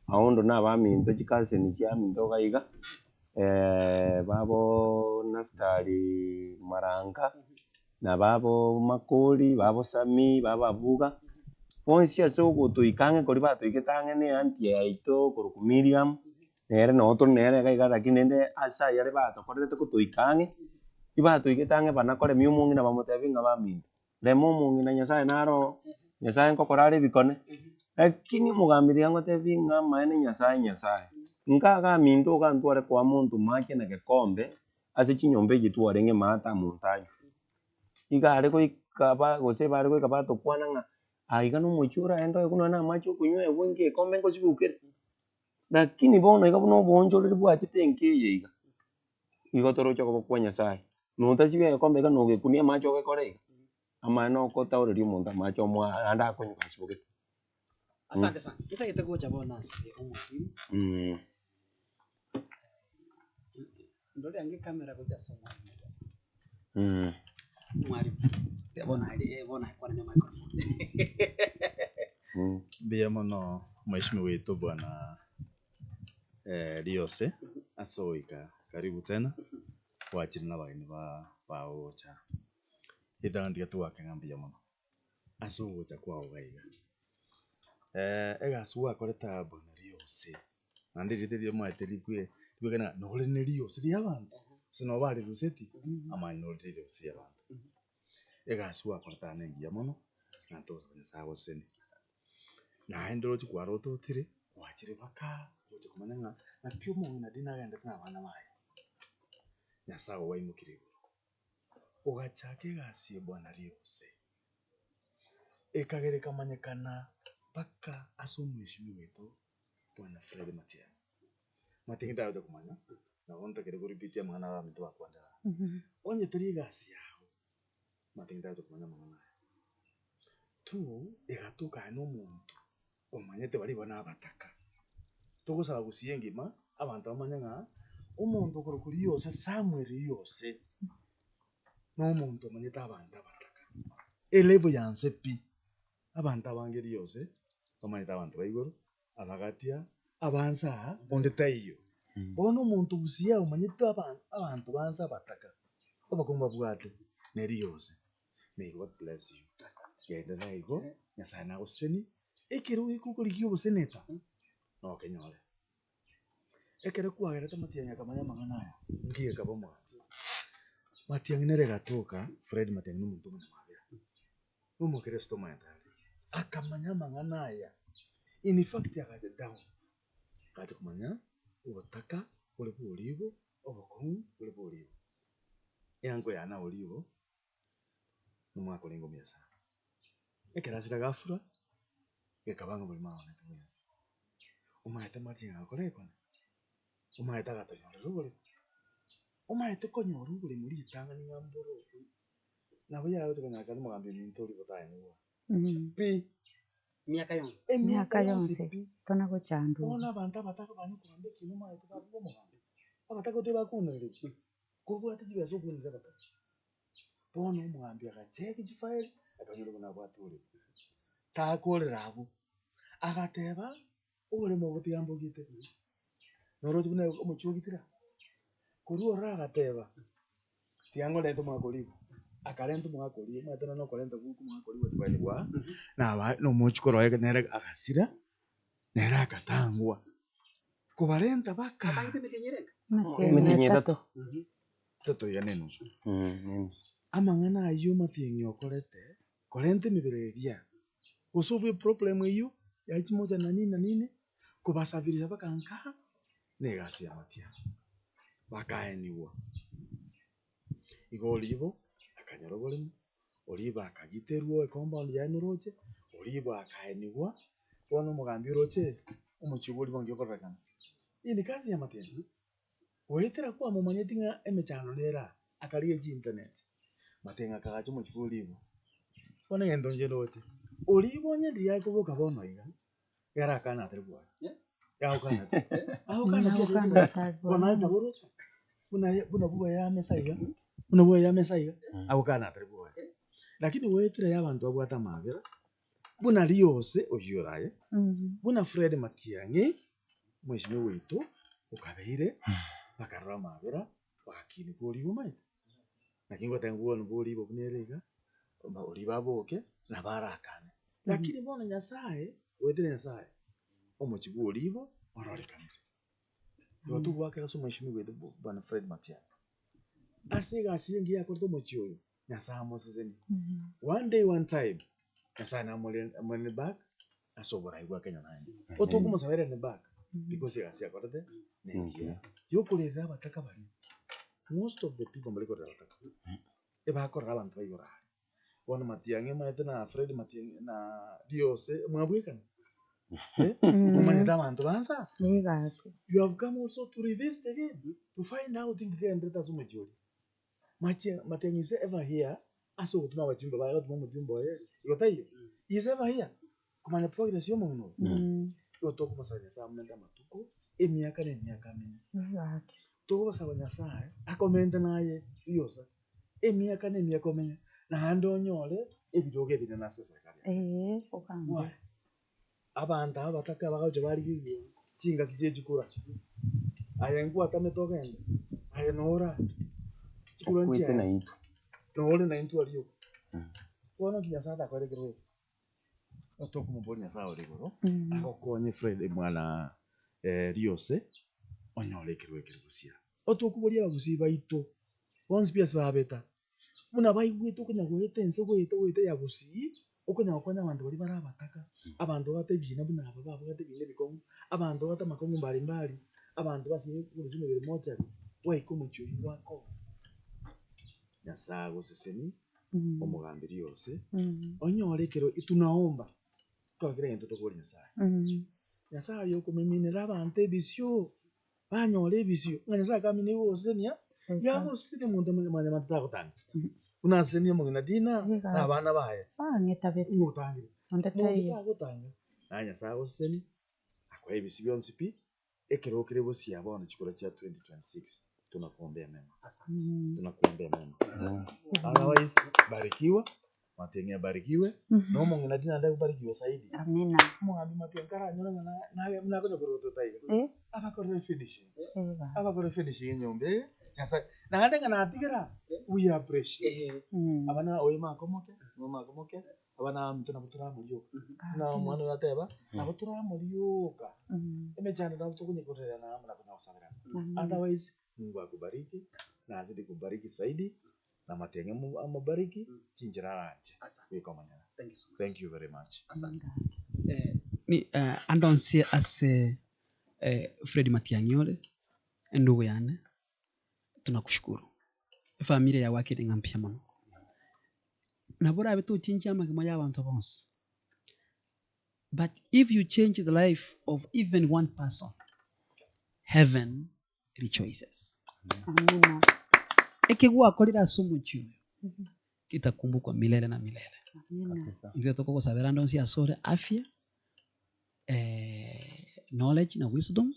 Speaker 3: aondo na baminto chikase ni chia minto gaiga babo Naftali Maranga na babo Makoli babo Sami babo Abuga bonsi ase ogotoikange kori batoigetange ne anti yaito koruku Miriam nere noto nere gaiga lakini nende asa yare batokorete gotoikange ibatoigetange banakore miomongi na bamotebi nga baminto remo mongi na Nyasaye naro Nyasaye nkokorare bikone lakini mugambiri angotebi nga maene Nyasaye nkaga minto gantware kwa muntu make na gekombe ase chinyombe gitware nge mata muntayo igare goikaba gose bare goikaba tokwana nga aiga no mochura endo kuno na macho kunywa ebwenge kombe ngosibukire lakini bono iga buno bonjorere bwachete nkeye iga igotorocha kwa Nyasaye notasibe kombe iga nogekunia macho gekore amano kotaureri omonto amacho mwa anda konyuka sibuke
Speaker 1: asante sana itagete gocha bonasi omwalimu ndole ange kamera gocha soma mwalimu bona kwa na microphone
Speaker 4: Mbia mono mheshimiwa wetu bwana Riose asoika karibu tena wachiri na bageni ba ocha idandia tu akangambia mono asocha kwa ogaiga egasua koreta bwana Riose nandi riterio mwateri kwe twegana nore ne Riose ri abantu sino bari ruseti ama no Riose abantu egasua koreta nengia mono nanto sago seni na endoro chikwaro totire wachire baka gocha kumanya na kyo mo na dina ganda na bana bayo nyasago waimukire ogachake gasie bwana Riose ekagere kamanyekana paka asomweshimi wetu bwana Fred Matiang'i ndaje kumanya na wonta kere kuripitia mwana wa mtu wakwanda onye tari gasi yao Matiang'i ndaje kumanya mwana tu egatuka no muntu omanyete bari bana abataka tugusaba gusiengima abantu bamanya nga umuntu kuri Riose Samuel Riose no muntu omanyete abantu abataka elevo yanse pi abantu abange Riose bamanyete abantu baigoro abagatia abanza onde tayo bono umuntu gusia omanyete abantu banza abataka obakumba bwate ne Riose. May God bless you. Genda naigo Nyasaye naguseni ekero ikukurigio buseneta no kenyole ekero kwagerete Matiang'i akamanya mang'ana aya ngiye kabomwa Matiang'i nere gatoka Fred Matiang'i n'omuntu omunyamabera n'omukristo mwendari akamanya mang'ana aya in fact agade down kati kumanya ubutaka buri buribo obukungu buri buribo yango yana buribo n'umwaka orengo miasa ekerasira gafura gekabanga buri maana tumwe umaete Matiang'i akorekona umaete agatonyorera buri umaete konyora buri muri itanga ni ngamboro nabo yawe tukanyaka mugambi minto uri butaye nuwa pi
Speaker 1: miaka yonse
Speaker 2: Miaka yonse tona gochandu
Speaker 4: ona abantu abataka bani kurambe kino maete babo mugambi abataka tebakunere kubwate jibeso kunere bataka bono mugambi agacheki jifaili akanyura bona bwaturi takorera abo agateba uri mu butigambo gite noro tubune umuchugitira kuri ora agateba tiango lento mwakoliwa akarento mwakoliwa mwatana no korento kuku mwakoliwa twailwa na ba no muchikoro yake nere agasira nere akatangwa kubarenta baka
Speaker 2: Matiang'i tato
Speaker 4: toto ya neno amang'ana ayo Matiang'i okorete korente mibereria usubwe problem iyo yaiti moja na nini kubasafirisha mpaka nka negasi ya Matiang'i bakaeniwa igo Oribo akanyora oboremo Oribo akagiterwa compound yaani roche Oribo akaeniwa bono omogambi roche omochigo Oribo ngiokorekana iyi ni kazi ya Matiang'i goetera kwa momanyeti ng'a emechano nera akariga chi internet Matiang'i akagacha omochigo Oribo bono egento nche roche Oribo onye ndiye akoboka bono iga yara akana atere bwaye yaukana bono ataboro buna bwa ya mesa iga buna bwa ya mesa iga aukana atere bwaye lakini goetera ya bantu abwata mabera buna riose oyoraye buna Fred Matiang'i mweshimiwa witu ukabeire bakarora mabera bakini kwa Oribo maite lakini gotenguo ni Oribo buneriga Oribo aboke na barakane lakini bono Nyasaye goetera Nyasaye omochigo Oribo ororekanire yotu gwakera so mweshimiwa witu bwana Fred Matiang'i ase egasi engiya akorete omochi oyo Nyasaye amoseseni one day one time Nyasaye namorene back ase oborai bwa Kenya naende otokomosabera back because egasi akorete nengiya yokorerera abataka bari most of the people mbali korera abataka ebakorera abantu baigora bono Matiang'i maete na Fred Matiang'i na Riose mwabwekana mumanyete abantu bansa you have come also to revisit again to find out things again ase omochi oyo Matiang'i is ever here ase ogotuma abachumba baye batuma omojumba oye igotayo is ever here kumanya progress y'omong'ina oyo igo tokomosaba Nyasaye amomente amatuko emiaka na emiaka amenya togosaba Nyasaye akomente naye Riose emiaka na emiaka omenya naende onyore ebirogo ebinene ase eserikali Why? Abantu aba bataka bagacha barigirie chingaki chechikura aya ngwatamete ogende aya nora chikura
Speaker 3: Okwete na
Speaker 4: nchia
Speaker 3: itu.
Speaker 4: nore na intu ariyo bono Nyasaye akorekere otokumobori Nyasaye ore igoro agokonye Fred mwana Riose onyorekerwe ekeregosia otokuboria abagusi baito bonsi pia babeta muna baigwete okunya goeta ense goeta yagusi okunya gokonya abantu bari barabataka abantu bate bina buna aba babate bina bikongo abantu bate makongo mbali abantu basi kuruzime bere moja waiko mucyuri wako Nyasaye goseseni omugambi Riose onyorekero itunaomba twagire gento tokori Nyasaye Nyasaye yokumeminera abantu ebisio banyora ebisio Nyasaye kamini gosenia yagosire muntu manya matakotanga unasenia mugina dina abana baye
Speaker 2: ngetabete
Speaker 4: ngutangire
Speaker 2: ondetayo
Speaker 4: agotanga na Nyasaye goseseni akwa ebisio byonsi pi ekerokere bosia bono chikora cha 2026 tunakuombea mema tunakuombea mema otherwise barikiwa Matiang'i abarikiwe no mong'ina dina nda kubarikiwa zaidi
Speaker 2: amina
Speaker 4: mwandu Matiang'i karanyora na kono kuroto taiga abakore finishing nyombe Nyasaye na ande ngana atigera we appreciate abana oyima komoke abana mtu nabutura mulyo na mwana wateba nabutura mulyoka emechana na mtu kunyikorera na amna kuna usabira otherwise Mungu akubariki na azidi kubariki zaidi na Matiang'i amabariki chinjira ranje wikomanya thank you very much
Speaker 1: ni andonsi ase Fred Matiang'i ole ndugu yane tunakushukuru familia ya wake ningampisha mono nabora abetu chinja magima y'abantu bonse but if you change the life of even one person heaven rejoices
Speaker 2: amina
Speaker 1: ekigwa kolira sumuchu kitakumbukwa milele na milele
Speaker 2: amina
Speaker 1: ndio toko kusabira ndonsi asore afya knowledge na wisdom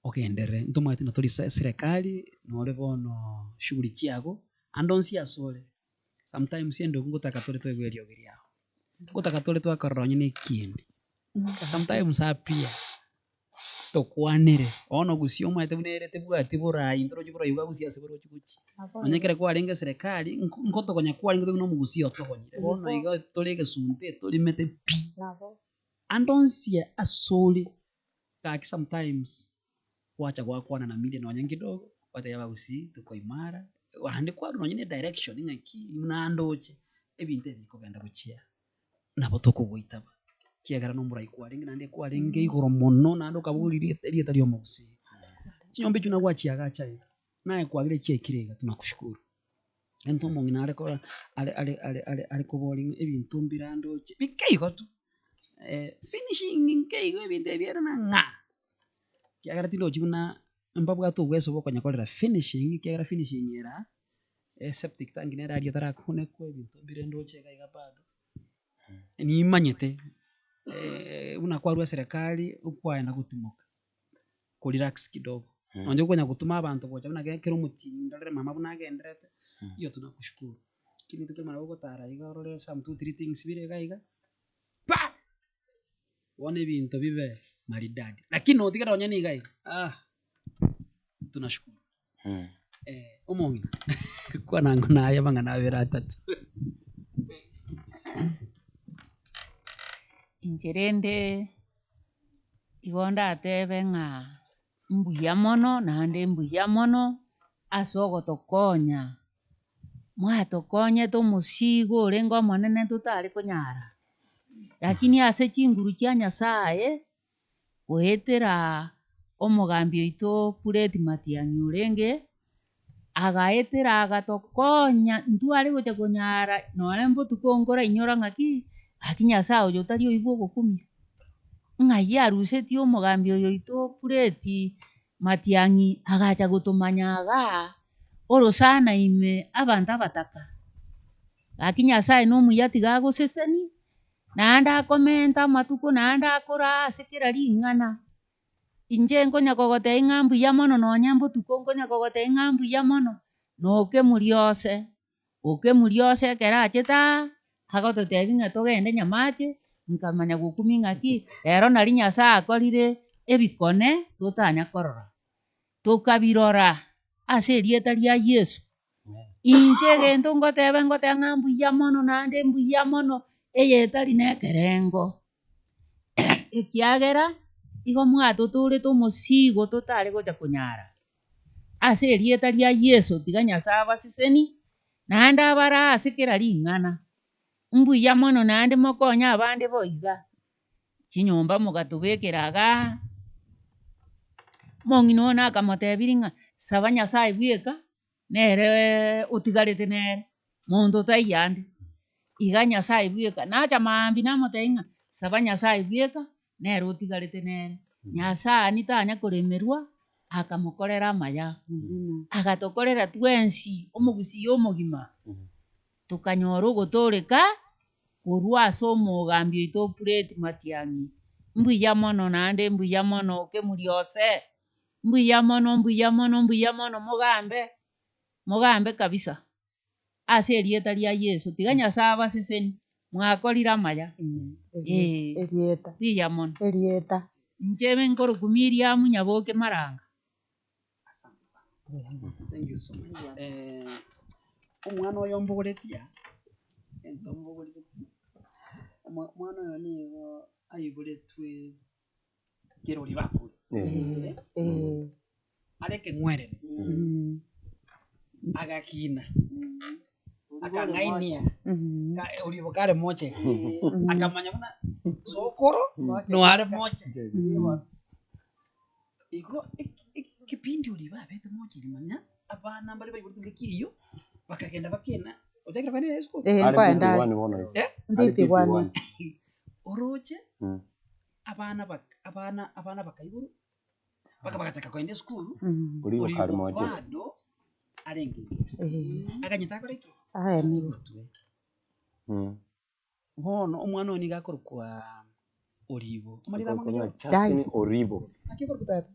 Speaker 1: ogendere ntoma ati natori serikali nole bono shughuli chiago andonsi asore sometimes endo ngutaka tole to gwerio giriao ngutaka tole to akaronye ne kindi sometimes apia to kwanire ono gusio mate bunerete bwati burai ndro chibura yuga gusia seburo chikuchi onyekere kwa alinga serikali nkoto konya kwa alinga no mugusio tokonyire bono iga tole gesunte tole mete pi
Speaker 2: nabo
Speaker 1: andonsi asole kaki sometimes wacha kwa kwana na media no nyangidogo wate yaba gusi tuko imara wahande kwa no nyine direction ngaki mnandoche ebinte biko genda guchia nabo toko guitaba kiagera no murai kwaringi nande kwaringi igoro mono nando kaburi rieta ryo mugusi chinyombe chuna gwachiaga chai naye kwagire chiekirega tunakushukuru ento mongina ale kuboring ebintu mbirando bikeigo tu finishing nkeigo ebintu ebiera na nga kiagera tindo chibuna mbabwa tu gweso bokonyakorera finishing kiagera finishing era septic tank nera aria tarakune kwa ebintu mbirendo chega igapado ni manyete una kwarua serikali ukwaenda gutimoka ku relax kidogo onje kwenya gutuma abantu bocha buna gekera umutinyi ndorere mama buna agenderete iyo tunakushukuru kini tukemara gutara igarore some 2-3 things bire gaiga pa wone bintu bibe maridadi lakini otigara onye ni gai tunashukuru umongi kwa nango naye banga nabera atatu
Speaker 5: incherende igonda atebe ng'a mbuya mono nande mbuya mono asogo tokonya mwatokonye tumusigo orengo omonene tutari kunyara lakini ase chinguru chia Nyasaye goetera omogambi oito Pureti Matiang'i orenge agaetera agatokonya ntwari gocha kunyara nore mbotuko nkora inyora ng'aki aki Nyasaye oyo tari oigwa ogokumia ng'ai arusetie omogambi oyo oito Pureti Matiang'i agacha gotumanyaga orosana ime abanto abataka gaki Nyasaye nomuya tiga agoseseni naende akomenta amatuko naende akora ase kera ring'ana inche nkonya kogotebia ng'a mbuya mono nonya mbotuko nkonya kogotebia ng'a mbuya mono noke muriose ekero achete agototebia ng'a togende nyamache nkamanya gokumia ng'aki rero nari Nyasaye akorire ebikone totanya korora tokabirora ase erieta ria Yesu inche egento ngoteba ng'a mbuya mono naende mbuya mono eyetari na ekerengo ekiagera igo mwatotorete omosigo totari gocha kunyara ase erieta ria Yesu tiga Nyasaye abaseseni naende abara ase kera ring'ana mbuya mono naende mokonye abande boiga chinyomba mogatobekeraga mong'ina one akamotebirie ng'a saba Nyasaye bweka nere otigarete nere monto taiyande iga Nyasaye bweka nacha maambi namotebia ng'a saba Nyasaye bweka nere otigarete nere Nyasaye tanya koremerwa akamokorera amaya agatokorera twensi omogusii omogima tukanyora ogotoreka korwa ase omogambi oito Pureti Matiang'i mbuya mono naende mbuya mono oke muriose mbuya mono mogambe kabisa ase erieta ria Yesu tiga Nyasaye abaseseni mwakorire amaya
Speaker 2: Erieta
Speaker 5: mbuya mono
Speaker 2: erieta
Speaker 5: inche nkorokumiria munyaboke maranga
Speaker 1: asante sana thank you so much omwana oyo mbogoretia ento mbogoretia mwana oyo nigo aiboretwe kirori bakuru areke ng'werere agakina akang'ainia Oribo kare moche akamanya buna sokoro no are moche igo kipindi Oribo abete moche rimanya abana mbali baiburute ngakiriyo bakagenda bakena otekera bane esco
Speaker 2: kwenda ndipigwane
Speaker 1: oroche abana bakaiburu bakataka kwenda skulu
Speaker 3: Oribo kare moche
Speaker 1: bado arenge akanyita koreki
Speaker 2: aemire
Speaker 1: bono omwana oni gakorokwa Oribo marira mang'anya
Speaker 3: Justin Oribo
Speaker 1: akikorokutata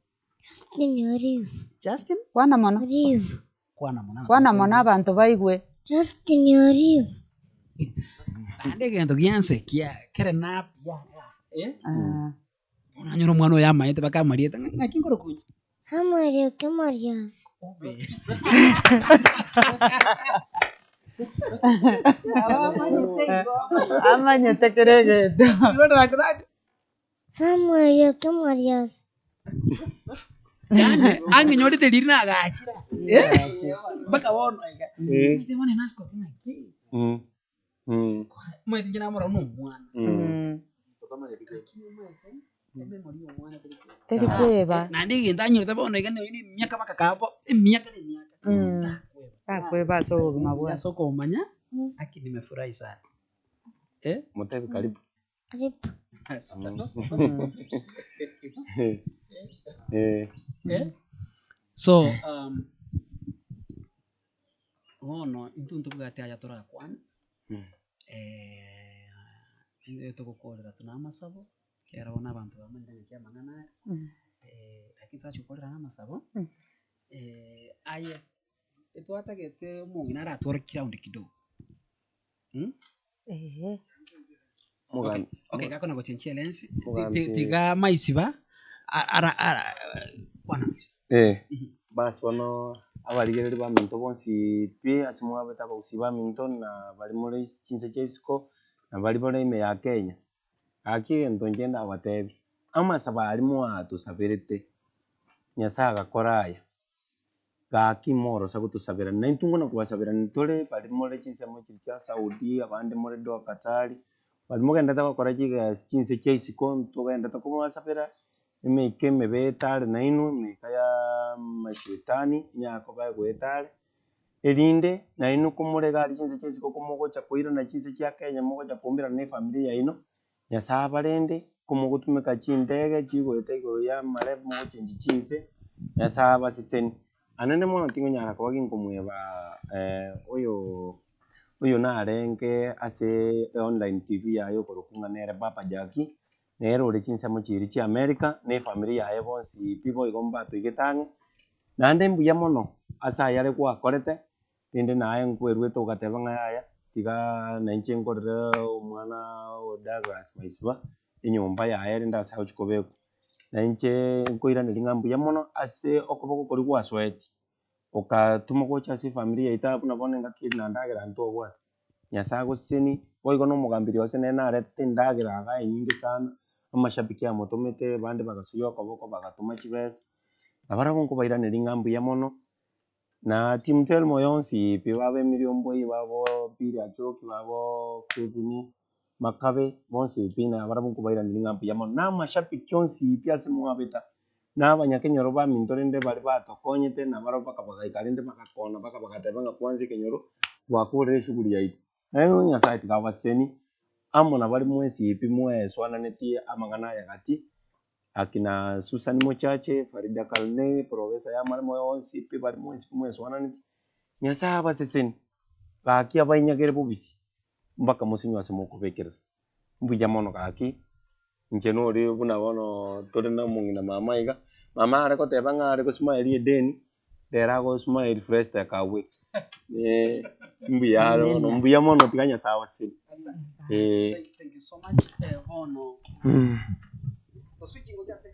Speaker 6: Justin Orivo.
Speaker 1: Justin
Speaker 2: kwana mono
Speaker 6: Orivo.
Speaker 2: kwana mono abantu baigwe
Speaker 6: Justin Orivo.
Speaker 1: ande gento gianse kia kere nap ya onanyora omwana oyo amaete bakamariete ng'aki nkorokunja
Speaker 6: Samuel Okemorios.
Speaker 2: amanyete keregeto
Speaker 6: Samuel Okemorios.
Speaker 1: yani ang'enyorete riri nagachira mpaka bono iga ite bone nasko ng'aki mwete njina mora no mwana
Speaker 3: kama ni bike
Speaker 2: teri kweba
Speaker 1: nandi gintanyurite bono igane ni miaka makakapo miaka ni miaka
Speaker 2: takweba so gima bwa
Speaker 1: soko umanya aki nimefurahi sana
Speaker 3: Mtevi karibu.
Speaker 6: Karibu.
Speaker 1: So bono intuntu bwate aya turakwana tugukorera tunamasabo kera bona abantu bamanyire kya mangana lakini twachukorera namasabo aye twatagete umuntu aratwara kiraundi kidogo okay gakona gochenchia lensi tiga maisiba bwana
Speaker 3: basi wano abarigere ba minto bonsi pie asimu abeta ba usiba minto na bali muri chinse chesiko na bali bora ime ya Kenya aki ento ngenda abatebi amasaba alimu atusabirite nyasaga koraya gaki moro sagutusabira na intungo no kubasabira nitole bali muri chinse mo cha Saudi abandi muri do Katari bali mugenda takora kiga chinse chesiko tugenda takumwasabira imekeme betale na inu mekaya mashetani nyako baye gwetale elinde na inu kumurega ali chinse chesiko kumugocha kuira na chinse cha Kenya mugocha kumbira ne familia ino nyasaba lende kumugutumika chindege chigwete igoro ya mare muchinji chinse nyasaba siseni anene mono tingo nyara kwa ngumweba uyo narenge ase online TV yayo korokunga nere papa Jackie nero uri chinse mo chiri chi America ne familia yae bonsi pibo igomba tuigetange nande mbuya mono asa yare kwa korete inde naye nkwerwe to gateba ngaya tiga na nche nkorere umwana o Douglas maisiba inyumba yae rinda sa uchikobeko na nche nkoira nilinga mbuya mono ase okoboko kori kwa sweti ukatuma kocha si familia itabu na bone ngakiri na ndagira nto bwa nyasago sini boigo no mugambiri wose nena arete ndagira aga nyingi sana amashabiki ya motomete bande bagasuyo akaboko bagatuma chibesa abara bonko bairane ringambu ya mono na team telmo yonsi pibabe miliombo ibabo pili achoki babo kebuni makabe bonsi pina abara bonko bairane ringambu ya mono na mashabiki yonsi pia simu abeta na abanyakenyoro ba mintorende bali batokonyete na baro bakabagaikarinde bakakona bakabagatabanga kwanzi kenyoro wakure shughuli yaiti nayo nyasaiti kabaseni amona bali mwesi ipi swana neti amangana ya gati akina Susan Mochache Farida Kalne profesa ya mara mwesi ipi bali mwesi swana neti nyasaba seseni baki abainyagere bubisi mbaka musinyo asemoko bekera mbuya mono kaki njeno ri buna bono tore na mungi na mama iga mama areko tebanga areko smile deni derago smile fresh ta kawe mbuyaro no mbuyamo no tiganya sawa sini
Speaker 1: thank you so much bono to switching go just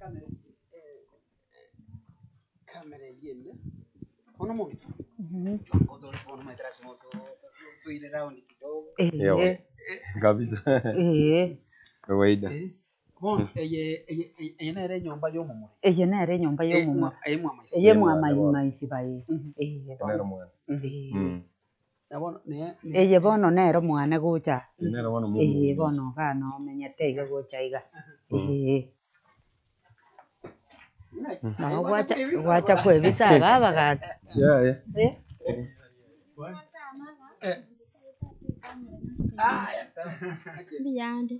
Speaker 1: kamera yende ono mo odo bono mai tras moto tu ile round kidogo
Speaker 3: kabisa kawaida
Speaker 1: bono eye nere nyumba yo mumure
Speaker 2: eye nere nyumba yo mumure eye maisi bae
Speaker 3: nero mwana
Speaker 1: bono ne
Speaker 2: eye bono nero mwana gocha
Speaker 3: nero bono mu
Speaker 2: bono gano menyete iga gocha iga no wacha kwebisa baba gata
Speaker 6: Biyande.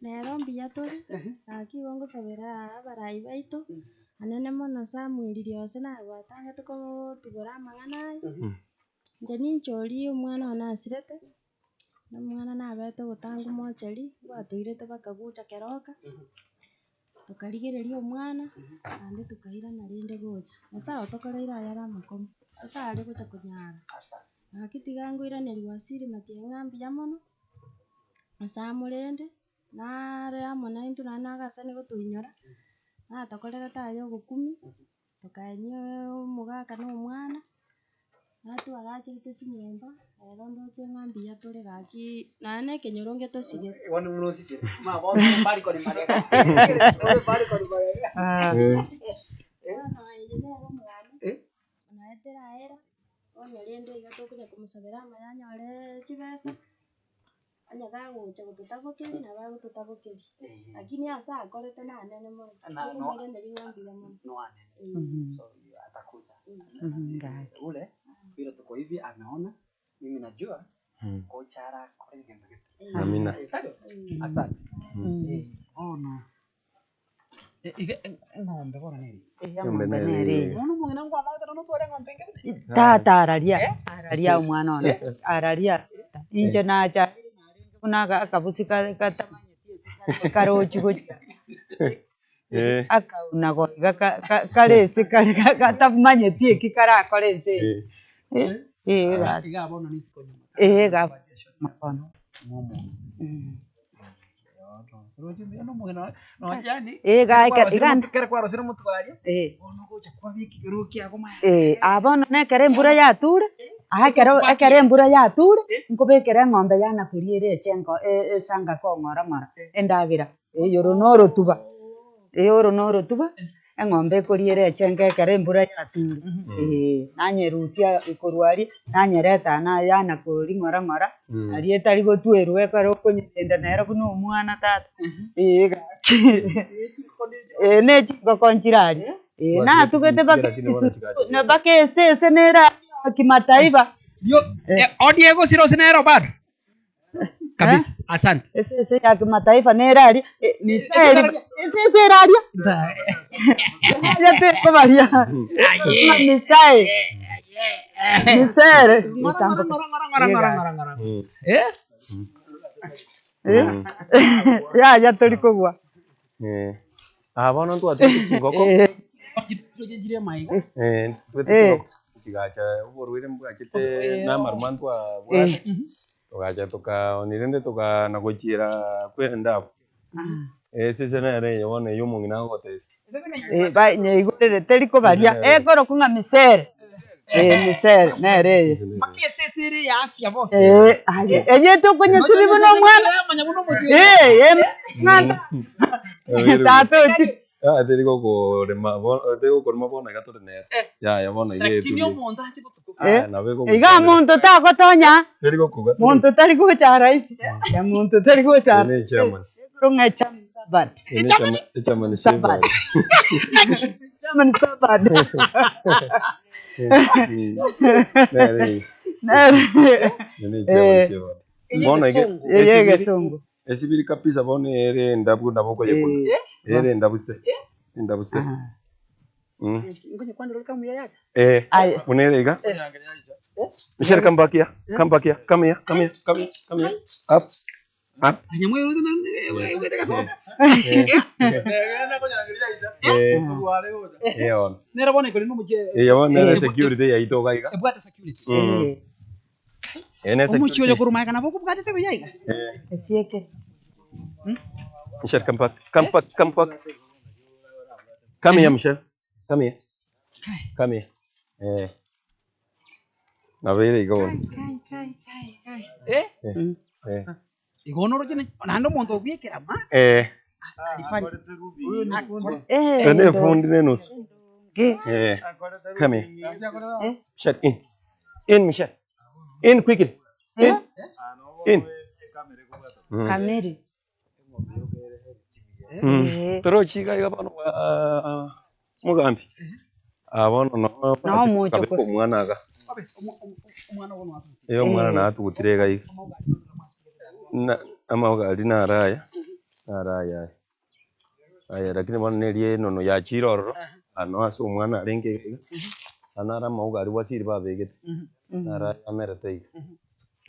Speaker 6: Rero mbiya turi akigo ngusabira abarayi baitu anene mono samwiriri yose nagwatange tukotubura amang'ana nje ninchori omwana one asirete na omwana nabete gotanga omocheri gwatoirete bakagucha keroka tukarigereria omwana naende tukairana rende gocha nyasaye otokoreire aya are amakomi ase are gocha konyara gaki tiga ngoiraneri wasiri matia ng'ambi ya mono ase amorende nare amo nainto naende nagasani gotoinyora natokorere taya ogokumi tokaenia omogaka na omwana natwagachirete chinyemba rero ndoche ng'ambi ya tore gaki naende ekenyoro ngetosigete
Speaker 1: wanu mrosike ma bono bari koni marega bari koni marega
Speaker 6: bono eye nero omwana naetera aera bono rende iga tokonya komusabera amayanya ore chibesa anya gagocha gotutabokeria na bagotutabokeria lakini asa akorete na anene mono
Speaker 1: Na- no.
Speaker 6: kumwirane ring'ambia mono
Speaker 1: no ane.
Speaker 2: Mhm.
Speaker 1: So atakuja.
Speaker 2: Right.
Speaker 1: Ule vile tuko hivi ameona mimi najua kochara kwa hiyo kitu.
Speaker 3: Amina.
Speaker 1: Asante.
Speaker 2: Mm.
Speaker 1: Ona. Ng'ombe bora nini?
Speaker 2: Ng'ombe nere.
Speaker 1: Uno mwana wangu amauta no tware ng'ombe ngebe.
Speaker 2: Tata araria umwana one araria inje nacha kuna akabusi katamanyeti karochi gochi akauna go karese katamanyeti eki karakorese ga
Speaker 1: Iga bona nisiko nyuma.
Speaker 2: ga makono
Speaker 1: Momo.
Speaker 2: Mm.
Speaker 1: Uno mwana no yani.
Speaker 2: Kera
Speaker 1: kwaro sira mutwari.
Speaker 2: eh
Speaker 1: Ono gocha kwa wiki kiruki agoma.
Speaker 2: abono nekere embura yature ekere embura yature nkobekere eng'ombe yana kuriere echengo esanga kong'ora endagira eyoro norotuba eng'ombe ekoriere echengo ekere embura yature nanyerusia ikorwari nanyereta yana kori ng'ora ari etari gotwerwa ekero okonyerenda nero buna omwana tata gaki nechingo nchirari natugete mpaka ese nera kimataifa
Speaker 1: Yo, Odiego siro sinero bado. Kabisa. Asante.
Speaker 2: ese ya kimataifa nerari misaeli ese eraria ya te Maria misere ya tori kogwa
Speaker 3: Abono tu ati ngoko.
Speaker 1: Jire maiga.
Speaker 3: Tigacha uborwire mbwachite na marmantu abwa. Tugacha onirende nagochira kwenda. Sese nere yone yomungina gote.
Speaker 2: ba nyeigurire teriko baria ekoro kunga misere misere nere
Speaker 1: Makese siri ya afya bo.
Speaker 2: eje tukonyesiri buno mwana tato
Speaker 3: Teri koko rema bona gato nere. Ya bona ye tu.
Speaker 1: Kinyo monda hachi butuko.
Speaker 3: Na bego.
Speaker 2: iga muntu tagotonya
Speaker 3: Teri koko gato.
Speaker 2: muntu tari kuchara isi ya muntu tari kuchara
Speaker 3: Ne chairman.
Speaker 2: kurunga chabat
Speaker 3: Chairman
Speaker 2: sabat chairman sabat
Speaker 3: Bona
Speaker 2: yege songo
Speaker 3: esibiri kapisa bona ere ndabu naboko yekuna ere ndabuse
Speaker 1: Ngoja kwani roka muya yaja.
Speaker 3: Unerega Michelle, come back here. Come here. Up.
Speaker 1: Anyamwe yote na wete kaso.
Speaker 3: On.
Speaker 1: Nera bona ikoli no muje.
Speaker 3: Nera security ya itoga iga.
Speaker 1: Ebwate security.
Speaker 3: Ene security.
Speaker 1: Omuchi oyo kuruma kana boko bwate tebe yaiga.
Speaker 2: esieke
Speaker 3: Michelle, come back. Come here, Michelle. Come here. Na vile iko.
Speaker 1: Igono roje nando muntu obiekera ma. Ifanye.
Speaker 3: Ene fundi nenusu. Come here. Michelle, in Michelle. In quickly. In.
Speaker 2: kameri
Speaker 3: Pero chica iga pano mugambi. Abono
Speaker 2: no mucho
Speaker 3: ko mwana aga.
Speaker 1: Umwana wono watu.
Speaker 3: Iyo mwana na atutire gai. Na ama ugali na raya. Aya lakini mwana nelie nono ya chiroro. Ano aso mwana arenge. Anara maugali wasiri babegete. Nara amerete.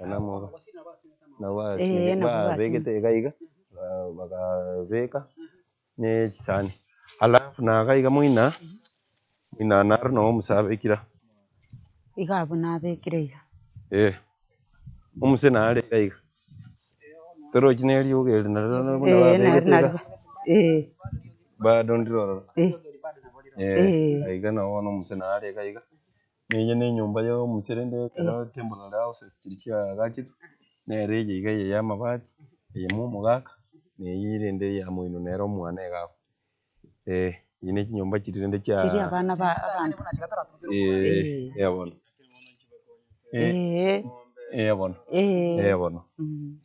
Speaker 3: Ana mo. Na wa begete gaiga. Baga beka. Ne chisani. Alafu na gaiga muina. Ina nar no musabe kira.
Speaker 2: igabu nabekire
Speaker 3: Umusena ale gaiga. Toro chineli ugeli na begete. Ba ndondiro. Aiga na wono musena ale gaiga. Niye ne nyumba yo muserende kana temporary house sikirikia gakitu. Ne reje iga ya mabati. Ye mumu gaka. Ne yirende ya muino nero mwana ega. Ine kinyumba kitirende kya.
Speaker 2: kiri abana abandi
Speaker 3: Yabona. bono.
Speaker 2: Eh.
Speaker 3: Bono.
Speaker 2: Mm.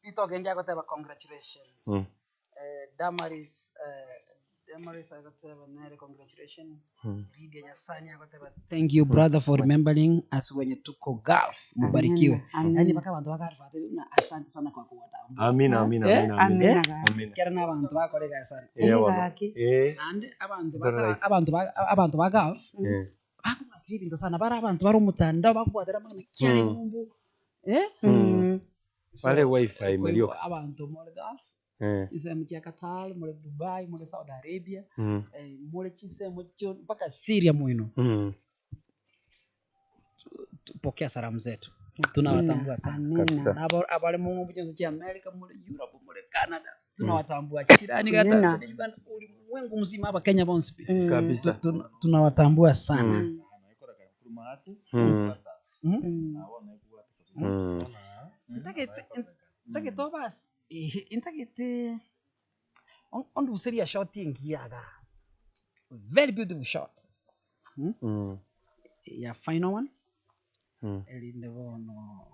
Speaker 1: Itogendia goteba congratulations.
Speaker 3: Mm.
Speaker 1: Damaris agoteba nere congratulations. Lydia Nyasani agoteba thank you brother for remembering us when you tuko golf. Mubarikiwe. Yani baka abantu bagarfa asante sana kwa kuwatambua.
Speaker 3: Amina.
Speaker 1: Kera n'abantu bakorega sana.
Speaker 3: Bono.
Speaker 1: And abantu ba golf. Bakubatira ibintu sana bari abantu bari umutanda bakubatira magana cyari ngumbu.
Speaker 3: Pale wifi mlio.
Speaker 1: Abantu muri golf. Chisemu cha Qatar, muri Dubai, muri Saudi Arabia, muri chisemu cyo mpaka Syria mwino. Pokea salamu zetu. Tunawatambua sana
Speaker 3: Kabisa.
Speaker 1: na abali mu mbujo za America, muri Europe, muri Canada. Tunawatambua kirani gata Uganda, ulimwengu mzima hapa Kenya bonsi.
Speaker 3: Kabisa.
Speaker 1: Tunawatambua sana. Intake tobas intake on do serious shooting yaga very beautiful shot ya final one elinde bono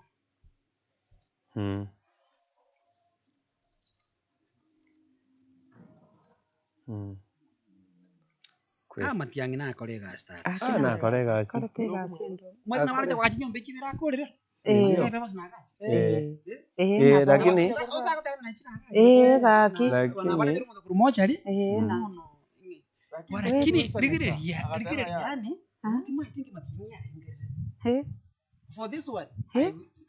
Speaker 1: matiangi na kolega star
Speaker 3: Na kolega si.
Speaker 1: mwana wale kwa chinyombe chibira akorera bebas naga
Speaker 3: Lakini
Speaker 2: gaki.
Speaker 1: wanabale kumoja ali lakini ligire yani I think matinya for this one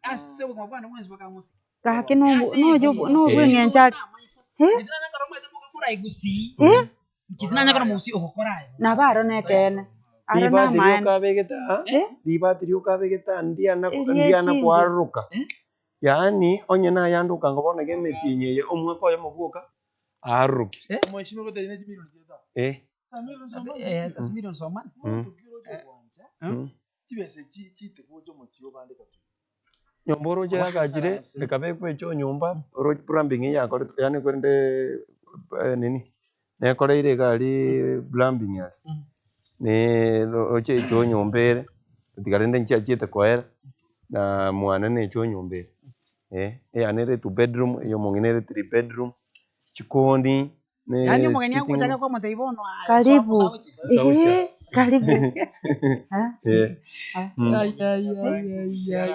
Speaker 1: ase ngobana mwenzi bakamusi
Speaker 2: Gaki no bwengenja.
Speaker 1: ndinana karoma ite mukakura igusi ndinana karoma musi okokorayo
Speaker 2: Nabaro nekene. Arona man.
Speaker 3: Dibatirio kabegeta ndiana kwaruka. Yani onye na yanduka ngobona gemetinye omwe koyo mubuka aruki.
Speaker 4: Mheshimiwa kwa tena milioni jeta.
Speaker 1: That's millions of man.
Speaker 4: Tibese chite bojo motiyo bande kabisa.
Speaker 3: Nyomboro je akajire ekabe kwecho nyumba road plumbing yako yani kwende nini ne kore ile gali plumbing ya ne oche cho nyombere tigarende nchi achite kwera na mwana ne cho nyombere anere tu bedroom yo mongene 3 bedroom chikoni ne
Speaker 1: Yani mugeni yako chaka kwa mtaibono
Speaker 2: Karibu. Karibu.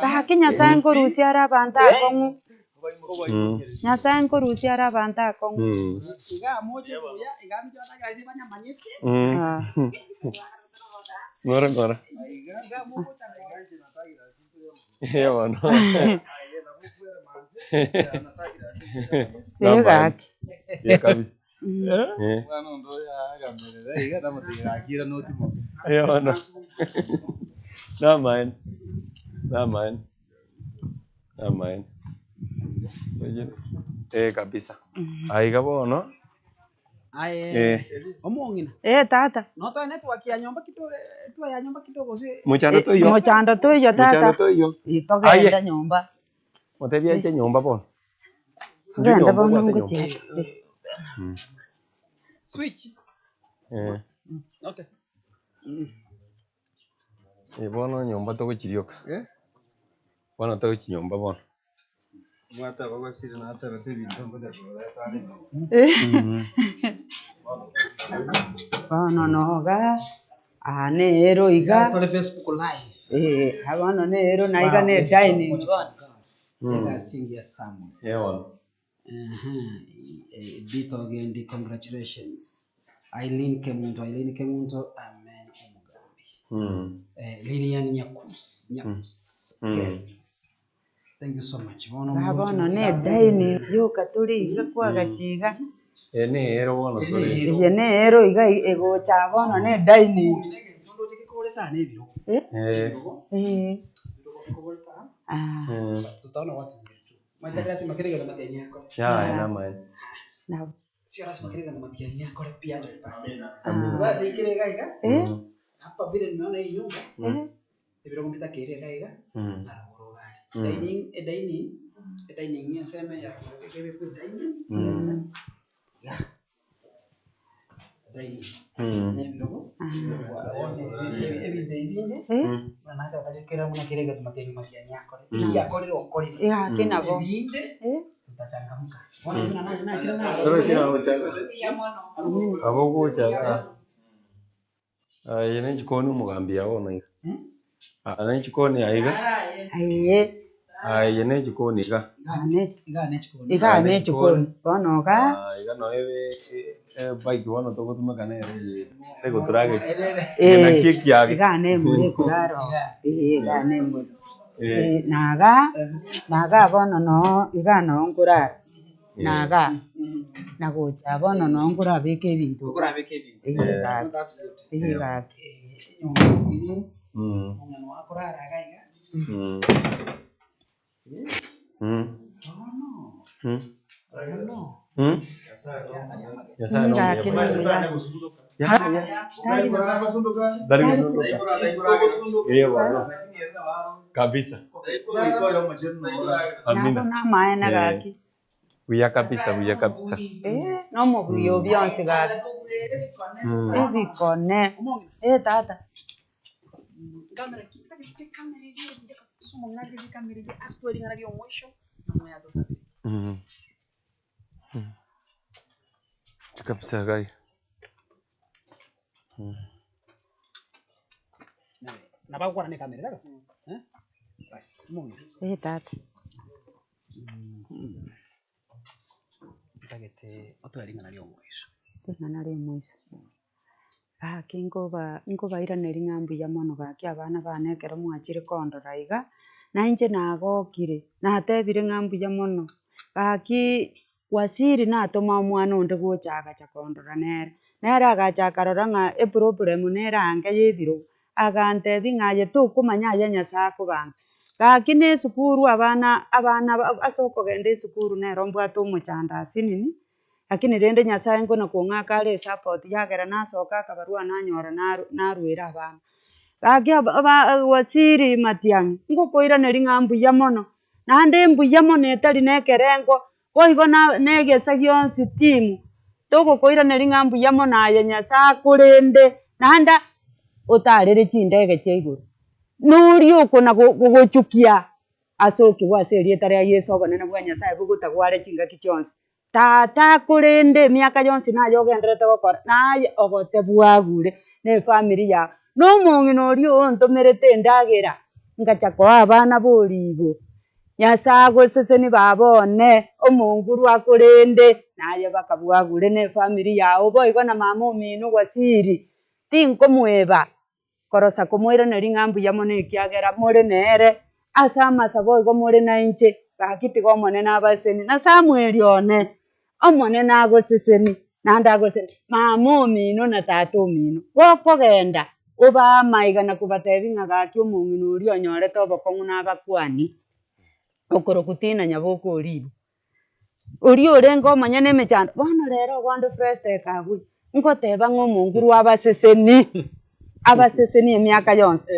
Speaker 2: Gaki Nyasaye nkorusiara abantu akongu. Nyasaye nkorusiara abantu akongu.
Speaker 1: iga moja ya iga mjo na gazi banya manyete
Speaker 3: Ngora.
Speaker 1: iga moja
Speaker 3: Bueno.
Speaker 2: Gaki.
Speaker 3: Kabisa.
Speaker 4: Bwana ndo ya agamere. Iga tamutinga akira noti mo.
Speaker 3: Bueno. Amen. Kabisa. Aiga bono.
Speaker 1: omongina
Speaker 2: Tata.
Speaker 1: noto network ya nyumba kidogo si
Speaker 3: Muchando toyo.
Speaker 2: Muchando toyo tata.
Speaker 3: Muchando toyo.
Speaker 2: Itogenda nyumba.
Speaker 3: Motebia eche nyumba bono.
Speaker 2: Genda bono nguche.
Speaker 1: switch okay
Speaker 3: Bono nyumba to kuchirioka. Bono to kuchinyumba bono.
Speaker 4: Mwata baba sisi na hata bate bintu ngoja soda tani.
Speaker 2: Bono noga. Anero iga.
Speaker 1: tole Facebook live
Speaker 2: Abono nero na iga ne dining bono.
Speaker 1: iga singia samo
Speaker 3: Bono.
Speaker 1: Dito again the congratulations Aileen Kemunto amen umugambi Lilian Nyakus blessings thank you so much
Speaker 2: Abono ne dining yo katuli iga kwa gachiga.
Speaker 3: Ero bono to.
Speaker 2: Yene ero iga ego cha bono ne dining.
Speaker 1: tondo teke kole tane biro tutaona watu mmoja kasi makerega na matenya yako
Speaker 3: Ya man.
Speaker 2: Na
Speaker 1: sio rasmi makerega na matenya yako pia 100%. Basi ikirega iga hapa vile nimeona hii nyumba ibiro kumpita kirega iga na gorogari dining ni sema ya kebe kwa dining
Speaker 2: nabo
Speaker 3: abogocha yene jikoni umugambi yaona ana jikoni aiga yene jikoni iga
Speaker 2: iga ne chikoni bono ga
Speaker 3: iga no bike bono togotumeka nere ego turage na kiki yake
Speaker 2: iga ne muri kuraro iga ne muri naga bono no iga no ngurara naga nagocha bono no ngura beke bintu iga
Speaker 3: kabisa
Speaker 2: nabo na maena gaki
Speaker 3: buya kabisa
Speaker 2: no mo buyo byonse gaki ebikone tata kamera ile somo ngadi kamera ile actually ngadi omwisho na moya to sabe
Speaker 3: kabisa gai
Speaker 1: na bagwa na kamera lalo basi mungu
Speaker 2: tata
Speaker 1: tagete otwalinga lyo mwisho
Speaker 2: tingana lyo mwisho gaki nkobaira neri ng'ambu ya mono gaki abana banekera mwachire kondora iga nainche nagokire natebire ng'ambu ya mono gaki wasiri natoma omwana onde gochaga kondora nere agacha akarora ng'a eproblem nerange yebiro agantebi ng'aye tokomanya aya nyasaye akobanga gaki na esukuru abana ase okogenda esukuru nero mbwate omochandasi nini lakini rende nyasaye nkona kong'aka are support yagera nasoka akabarua nanyora narwera abana gaki wasiri Matiang'i ngokoira neri ng'ambu ya mono nande mbuya mono etari nekerengo boigo negesa gionsi timu togokoira neri ng'ambu ya mono aye nyasaye akorende nanda otarere chindege chia iguru nori okona gogochukia ase okigwa ase erieta ria Yesu obonene bwa nyasaye bogotagware chingaki chionsi tata akorende emiaka yonsi naye ogenderete gokora naye ogote bwagure na efamily yao na omong'ina oria ontomerete endagera ngacha koa abana borigo nyasaye agoseseni babone omonguru akorende naye bakabwagure na efamily yao boigo na mama omino Wasiri tinkomweba korosa komoira neri ng'ambu ya mono ekiagera more nere ase amasabo igo more na inche gaki tiga omonene abaseni na Samueli one omonene agoseseni nande agoseseni mama omino na tata omino gokogenda obamaiga na kobatebi ng'a gaki omong'ina oria onyorete obokong'u na abakwani okoroku tina nyaboko Oribo oria orenge omonyene emechando bono rero ogonde Freshtec abwe nkoteba ng'a omonguru abaseseni emiaka yonsi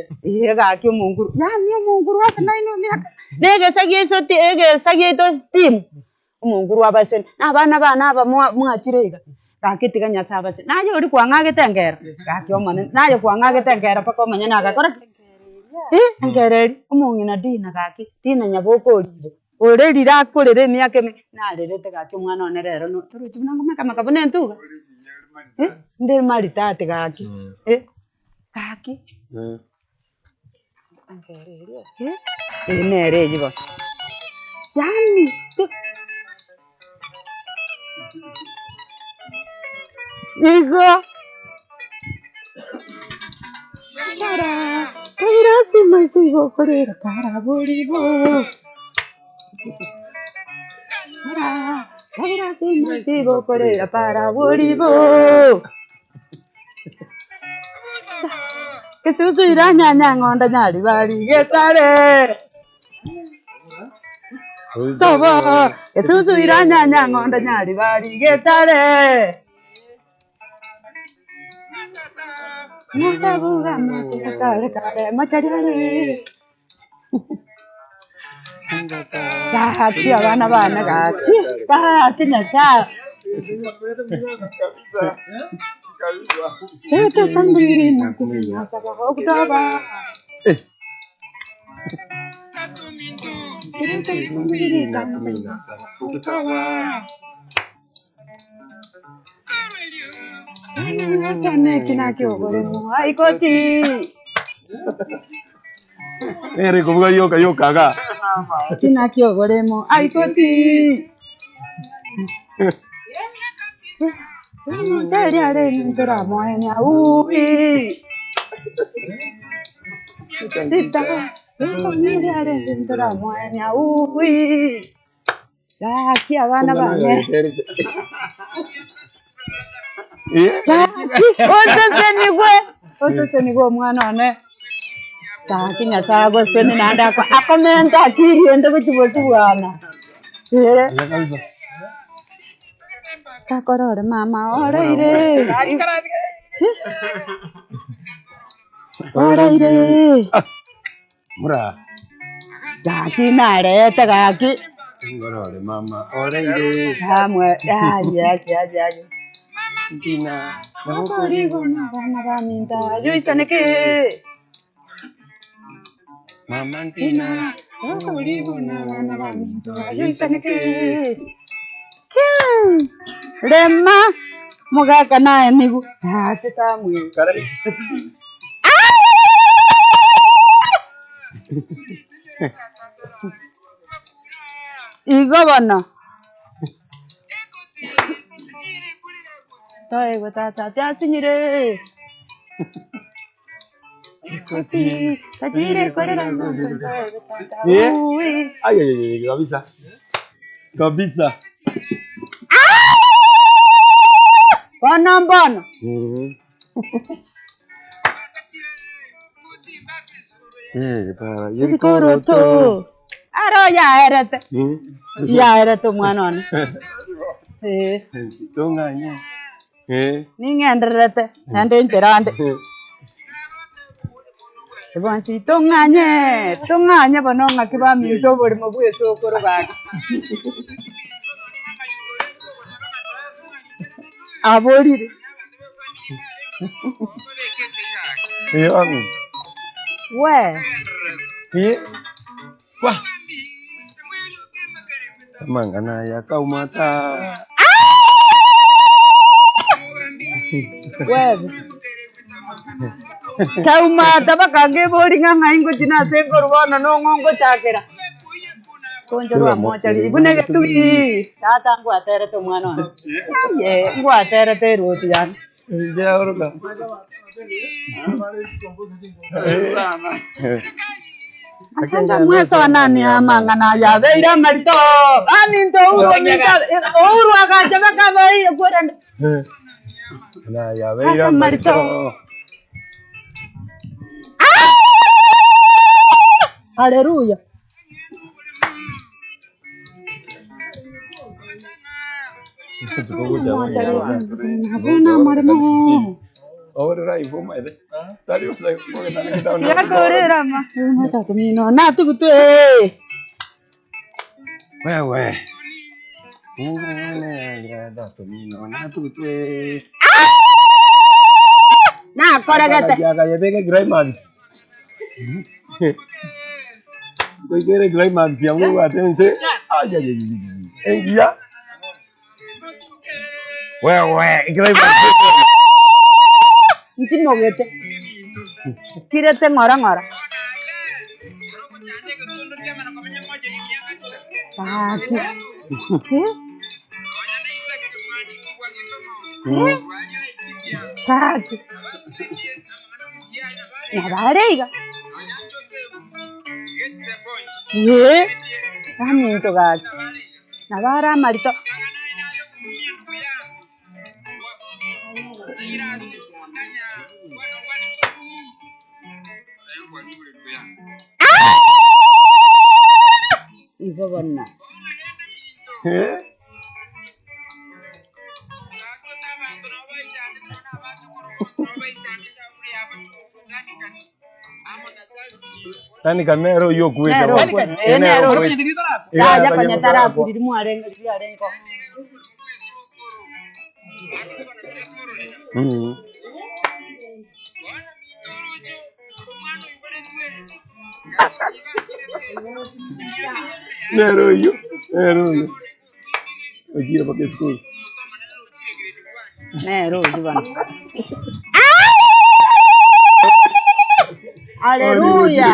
Speaker 2: gaki omonguru yani omonguru ate naino emiaka egesa gieto timu omonguru abaseni na abana bana aba mwachire iga gaki tiga nyasaye abaseni naye ori kwang'agete engera gaki omonene naye kwang'agete engera mpaka omonyene agakora engereri omong'ina Dina gaki Dina nyaboko Oribo orerire akorera emiaka narerete gaki omwana one rero torochi buna ngomeka buna entuga nde maritati gaki gaki nere eyi bono yani igo kaira sima isigo korera karaboribo kaira sima isigo korera paraboribo Kesusu iranyanya ng'onda nyari bari getare sobo Kesusu iranyanya ng'onda nyari bari getare nakabuga masika kare kare machariare gaki abana bana gaki nyasaye Ete tambiri na kumina sabaka okutaba. Ete tambiri na kumina sabaka okutaba. Tane kinakyo goremo aikoti.
Speaker 3: Ere kuvuga yo kaga.
Speaker 2: Kinakyo goremo aikoti. Teri are ntura moene aubi. Sita. Teri are ntura moene aubi. Laki abana bane. Ose ni gwe mwana one. Taki nyasago seni nanda ko akomenta kiri ende kuchibosi bwana. Kakorore mama oreire. Oreire.
Speaker 3: Mura.
Speaker 2: Taki narete kaki.
Speaker 3: Ngorore mama oreire.
Speaker 2: Hamwe ya.
Speaker 3: Tina.
Speaker 2: Nakorigo na bana baminta. Yuisaneke.
Speaker 3: Mama Tina.
Speaker 2: Nakorigo na bana baminta. Yuisaneke. Rema mugaka naye nigu. Ate Samuel.
Speaker 3: Karari.
Speaker 2: Igo bono. Toe gutata tyasinyire. Koti tajire korera nonse toe gutata. Ui.
Speaker 3: Ay, kabisa.
Speaker 2: Bono.
Speaker 3: Para
Speaker 2: Yikoroto. Aro ya erete mwana one.
Speaker 3: Tonganya.
Speaker 2: Ningenderete ande njerande. Bonsi tonganye bono ngakiba minto bori mobwe sokoro baka. Aborire. We.
Speaker 3: Wah. Mangana ya kaumata.
Speaker 2: Kaumata bakage bori nganga ingo jina sengor bono no ngongo chakera. Konjorwa mochari ibunege tugi tata ngwatere to mwana. Ye ngwatere te roti yan.
Speaker 3: Ya oroka.
Speaker 2: Akanga mweso nani amangana ya beira marito. Aminto uro mita uro akaja bakabai gorande.
Speaker 3: Na ya beira marito.
Speaker 2: Haleluya. Hakuna marimo.
Speaker 3: Ahora ahí fue más de. Tari vas a poner nada que tal.
Speaker 2: Ya correra ma. Mata kumino na tukutwe.
Speaker 3: Wewe. Da tomino na tutwe.
Speaker 2: Na koragate.
Speaker 3: Ya vega Gray Max. Koi kere Gray Max yang lu atense. Ay. Ya. Wewe, Gray Max.
Speaker 2: Nti mogete. Kirete ngora. Kaki. Kaki. Nabarega. Kami itu kaki. Nabara marito. Ibu benar.
Speaker 3: Tani kamero yo kuweka.
Speaker 2: Nero. Ya kwenye tarafu dilimu arengo.
Speaker 3: Nero yo. Ogira pa school.
Speaker 2: Nero jibana. Haleluya.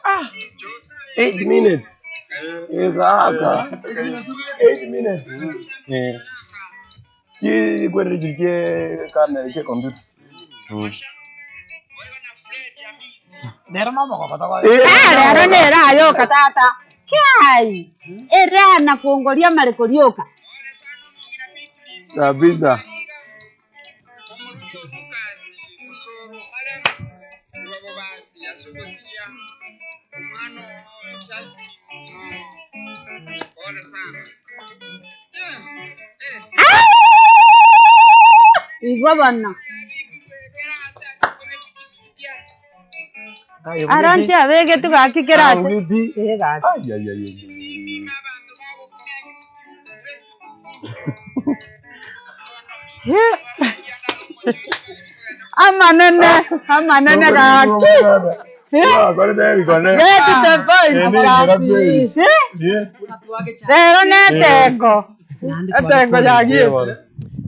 Speaker 3: Ah, 8 minutes. Exacto. 8 minutes. Chi kwere chiche kamera che computer.
Speaker 1: Nero no mo kota kwa.
Speaker 2: Rero nera yoka tata. Kai. Era na kuongolia mariko
Speaker 3: Kabisa.
Speaker 2: Igwa bana. Aranti abege tugakikerate. Ega.
Speaker 3: Ay.
Speaker 2: Amanene gaki.
Speaker 3: Kwani tayari kone.
Speaker 2: Geti te point kasi. Rero netego. Netego yagiye.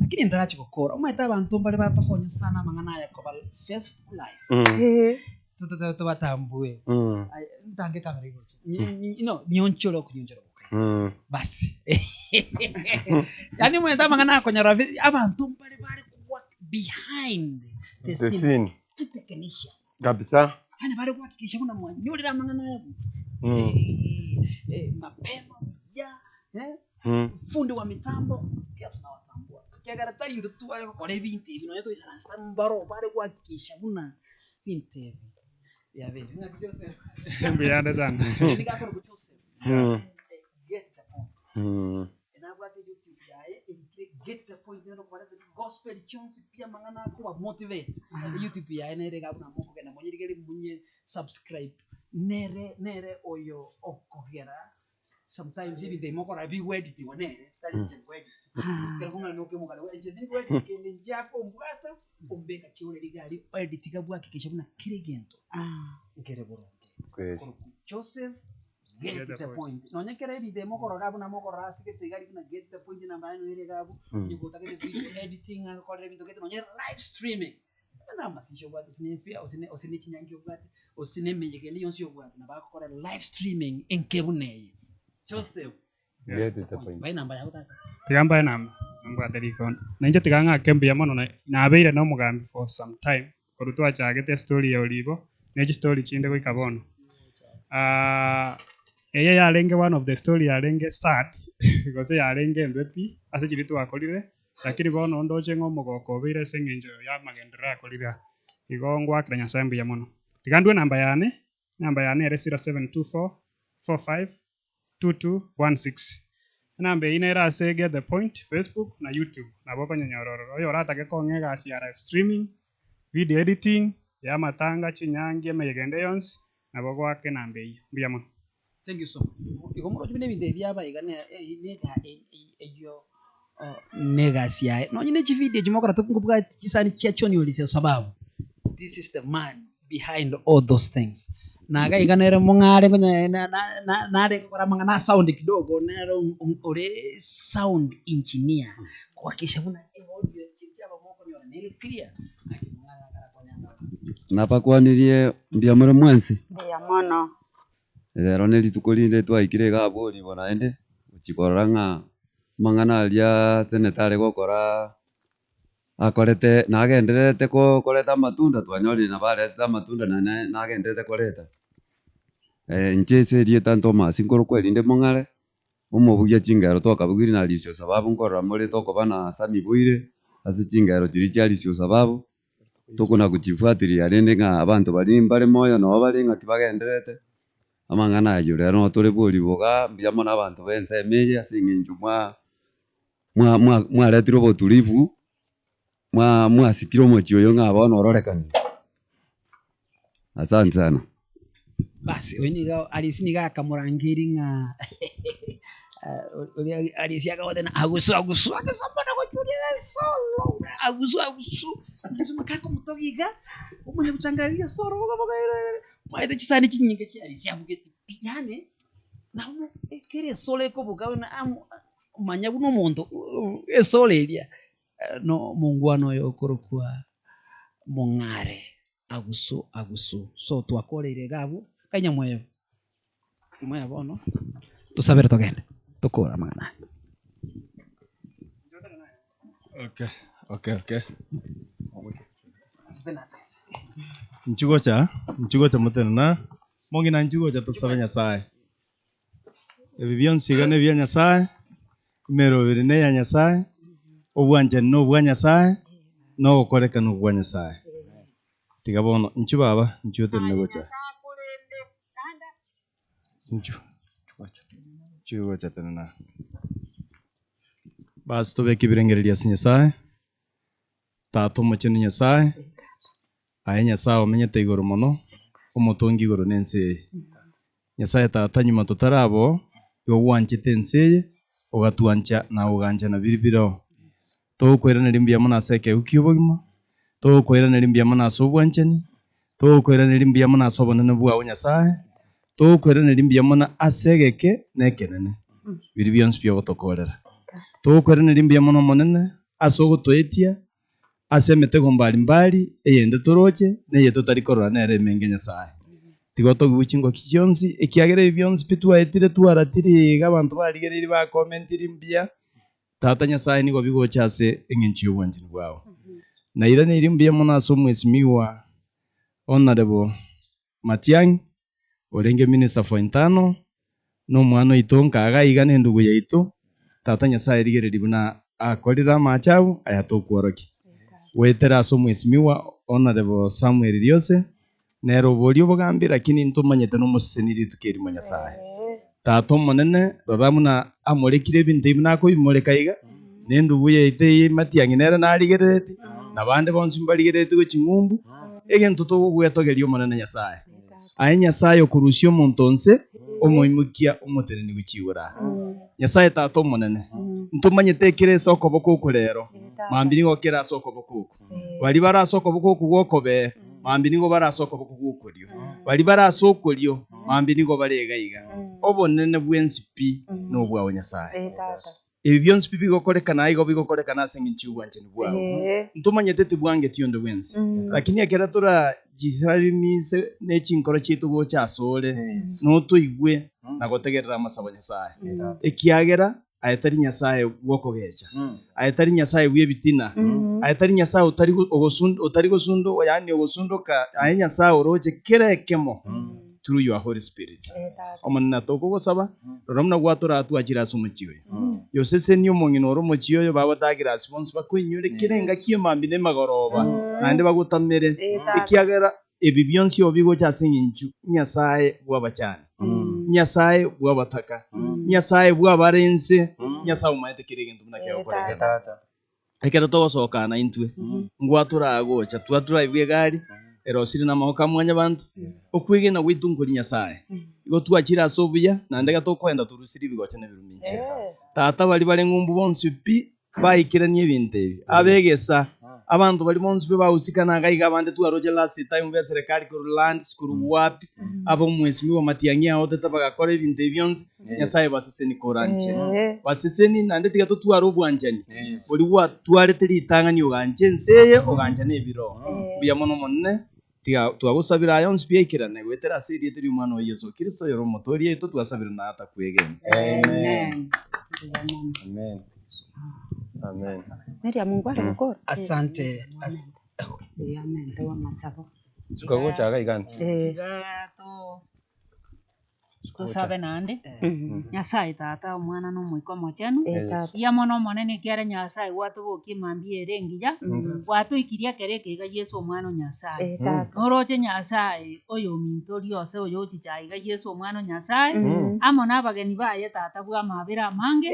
Speaker 1: Lakini ndara chikokora umaita abantu mbali batokonya sana mangana yakoba Facebook live. Tuto batambue. Ntange kamera igoche. Nyoncholo kunyoncholo. Basi. Yani mwenda mangana konyara abantu mbali bari kuwa behind the scene. Technician.
Speaker 3: Kabisa.
Speaker 1: Hani bari kuhakikisha kuna mwanyolera mangana yabo. Mapema ya fundi wa mitambo kia tunawatambua. Kiagara tari ndutu wale kwa binti hivi nayo isana sta mbaro bari kuhakikisha kuna binti hivi. Ya vile. Ngakijose.
Speaker 7: Mbianda sana.
Speaker 1: Nikakora kuchose. Get the point. Enabwate YouTube yae get the point nero kwa gospel chonsi pia mangana kuwa motivate. YouTube yae nere gabuna moko kena monyirigeli munye subscribe nere oyo okogera. Sometimes even they moko rabi edit wanere tali jengo edit. Kera kunga noke mukale edit edit kende njako mbwata umbeka kione ligali edit kabwa kikisha buna kire gento. Ngere boronke.
Speaker 3: Kweli.
Speaker 1: Joseph get the point. No nyekera edit moko rogabu na moko rasi ke tegali na get the point na mbaano ile gabu. Nyuko takete video editing akore bintu kete no live streaming. Na masisho bwati sinifia osine chinyangi bwati osine mejekeli yonsi bwati na bakora live streaming enkebuneye. Joseph
Speaker 3: Get the point.
Speaker 1: Bai namba yako tata.
Speaker 7: Tigamba namba ateriko. Nanje tiganga kembe ya mono na abeire no mugambi for some time. Koruto achagete story ya Oribo. Neji story chinde ko ikabono. Eye yarenge one of the story yarenge sad because yarenge mbepi ase chiritu akolire lakini bono ndoche ngomo gokobire sengenjo ya magendera akolira igongo akranya sambi ya mono tigandwe namba yane ere 0724 45 2216 namba ine era ase get the point Facebook na YouTube na boko nyororo oyo rata ke konge ga live streaming video editing ya matanga chinyangi meyegende yons na boko ake namba iyi mbia mono.
Speaker 1: Thank you so much. Ikomuro chibine binde byaba igane nega eyo nega siya. No nyine chivide chimokora tukungubwa chisani chiachoni olise sababu. This is the man behind all those things. Naga igane re mongare ngonya na rekora mangana sound kidogo nero ore sound engineer. Kwa kisha buna audio chichaba moko nyora nile clear.
Speaker 8: Napakwanirie mbia mure mwensi.
Speaker 2: Mbia mono.
Speaker 8: Rero nä rituko rinde twaikire gabå bona ende guchikorora ng'a mang'ana aria senetari gukora akorete nagenderete kureta matunda twanyori na bareta matunda na nagenderete kureta nchese rie tanto masinkoro kweli ndi mong'are umubugia chingaro twakabugiri na licho sababu nkorora muri tokobana sami bwire ase chingaro chiri chali cho sababu tukuna kuchifuatiria rindi ng'a abantu bari mbare moyo no bari ng'a kibagenderete amang'ana ayo rero no turi buri boga mbia mona abantu bense meje asing'inju mwaretirwo botulivu mwasikire omochi oyo ng'a bono ororekani. Asante sana.
Speaker 1: Basi weniga alisiniga akamurangiri ng'a uli alisiaga wote na agusu akasambana kwa kulia solo agusu nasema kako mutogiga umune kuchangalia solo boga maite chisani chinyinga chi alisia bugeti piyane na umu ekere solo eko bugawe na manya buno muntu esole elia no mungwano yo korokwa mongare agusu so twakoreire gabu kanya mweyo bono tusabere togende tukora magana.
Speaker 4: Okay. Nchugo cha mutena mongi na nchugo cha tusaba Nyasaye. Ebi byonsi gane bya Nyasaye mero biri ne ya Nyasaye obwanje no bwa Nyasaye no koreka no bwa Nyasaye. Tiga bono nchu baba nchu tene gocha. Nchu gocha tena. Basi tobe kibirengereria Nyasaye. Tato mochene Nyasaye. Aye Nyasaye omenyete igoro mono omotongi igoro nense. Nyasaye tata nyuma tutarabo yo wanchete nse ogatuancha na oganja na biribiro. To kwera na limbia mona seke ukiyobogima. To kwera na limbia mona sobwanchani. To kwera na limbia mona sobonene bwa Nyasaye. To kwera na limbia mona asegeke nekenene. Biribions byo gotokorera. To kwera na limbia mona monene asogotoetia asemete gombali eyende toroche neye tutarikorora nere menge Nyasaye. Tigoto guchingo kichonsi ekiagere byonsi pitwa etire twaratiri gabantu barigereri ba commentiri mbia tata Nyasaye nigo bigochase engenchi obwanjini bwao. Na ira ne irimbia mona so mwesimiwa honorable Matiang orenge minister for intano no mwana itonka aga igane ndugu yaitu tata Nyasaye rigereri buna akorira machabu ayatokworoki. Wetera so mwesimiwa honorable Samuel Riose nero borio bogambi lakini ntumanyete no museniri tukeri mu Nyasaye. Tato monene babamuna amorekire bintu ibina ko bimoreka nendu yete Matiang nera narigerete nabande bonsi mbarigerete go chingumbu egento to gwetogerio monene Nyasaye. Aye Nyasaye okurusio montonse omoimukia omotereni guchigura. Nyasaye tato monene ntumanyete kire soko boko rero mambiri gokera soko boko bali bara soko boko gokobe mambiri go bara soko boko gokorio bali bara sokorio mambiri go baregaiga obonene bwensipi no bwa Nyasaye. Ebyonsi pipi gokorekana igo bigokorekana senginchi ubwanche bwao ntumanyete tibwange tiondo bwensi lakini akera tura jisari mise nechinkoro chitu go chasore no tuigwe na gotegerera amasabo Nyasaye ekiagera ayetari Nyasaye gwokogecha ayetari Nyasaye bwebitina ayetari Nyasaye utari gosundo yani ogosundoka aye Nyasaye oroche kerekemo through your Holy Spirit. Omanna toko gosaba romna gwatora atwachira somuchiyo yosese niyo mongino romochiyo yo babatagira response bakuinyure kirenga kiemambine magoroba nande bagutamere ikiagera ebibyonsi obigo chasenginchu Nyasaye bwabachane Nyasaye bwabataka Nyasaye bwabarense Nyasaye umaite kirege ndumna kyo koreketa ekero togosoka na intwe ngwatura agocha twatura ibwe gari erosiri na mahoka mwanya bantu okwige na gwitunguri Nyasaye igo twachira sobuya nande gatokwenda turusiri bigocha na biruminche tata bali ngumbu bonsi pi baikiranie bintebi abegesa abantu bali bonsi be bausikana gaiga abande twaroje last time be serikali ku land school wapi abo mwesimi wa Matiangia oteta bagakora ibintebi byonse Nyasaye baseseni koranche baseseni nande tigato twaro bwanjani boli wa twareteri itangani oganje nseye oganje nebiro buya mono monne tiga twagusabira yonse biekirane gwetera siri tiri umwana wa Yesu Kristo yoro motori yetu twasabira na ata kwegene.
Speaker 3: Amen.
Speaker 2: Meri Mungu akora.
Speaker 1: Asante.
Speaker 2: Amen. Tawa masabo.
Speaker 3: Sukago chaga igani.
Speaker 5: Gato. tusabe nandi nyasaye tata omwana n'omwiko mochenu
Speaker 2: Tata.
Speaker 5: iya mono omonene ekiara nyasaye gwatubokia mambia ere engiya gwatuikirie ekero ekeiga Yesu omwana o nyasaye
Speaker 2: Tata.
Speaker 5: noroche nyasaye oyo ominto riose oyo ochichaiga Yesu omwana o nyasaye amo n'abageni baye tata bwa amabere amange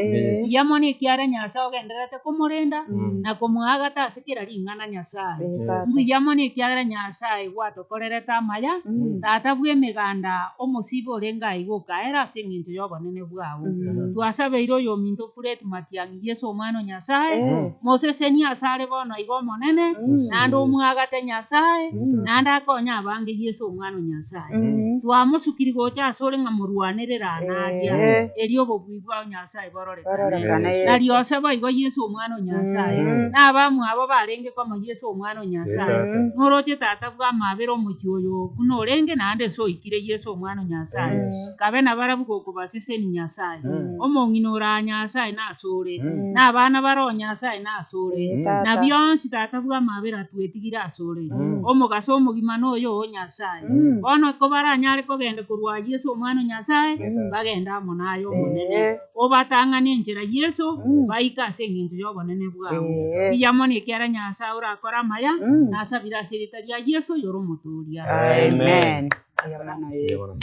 Speaker 5: iya mono ekiara nyasaye ogenderete komorenda na komwagata ase kera ring'ana nyasaye mbuya mono ekiagera nyasaye gwatokorerete amaya tata bwa emeganda omosibe ore ngai gokaera ase eng'encho ya obonene bwago twasabeire oyo ominto Purity Matiang'i Yesu omwana o nyasaye moseseni asare bono iga omonene naende omwagate nyasaye naende akonya abange Yesu omwana o nyasaye twamosukiri gocha ase ore ng'a morwanerera naria eri obobui bwao nyasaye bororekane na riose boigo Yesu omwana o nyasaye na abamwe abo barenge komo Yesu omwana o nyasaye noroche tata bwa amabere omochi oyo buna orenge naende soikire Yesu omwana o nyasaye kabe na barabu gokobaseseni nyasaye omong'ina ora nyasaye nasore na abana baro nyasaye nasore na bionsi tata bwa amabere atwetigire asore omogaso omogima noyo o nyasaye bono ko baranyare kogenda korwa Yesu omwana o nyasaye bagenda amo naye omonene obatang'ania enchera Yesu baika ase eng'encho ya obonene bwabo iya mono ekiara nyasaye orakora amaya nasabire ase erita ria Yesu yoro omoturia
Speaker 2: Amen. Ayamana Yesu.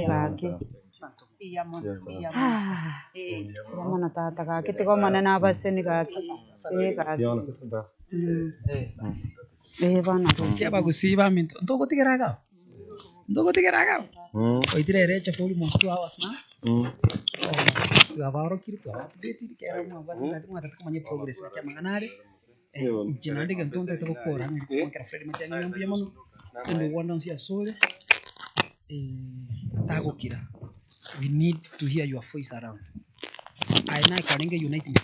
Speaker 2: Gaki.
Speaker 5: iya mono
Speaker 2: Ayamana tata gaki tigo manene abaseni gaki. Gaki. Bana
Speaker 1: sia bagusiba minto ntogotigeraga oitire recha for almost 2 hours na gavaro kirito update kera mo batata mo tata kumanye progress ya manganare jinande ke ntonta to kora ni kera Fred Matiang'i nyambu ya mono ndo wanda nsia sole tagukira we need to hear your voice around aina kanenge united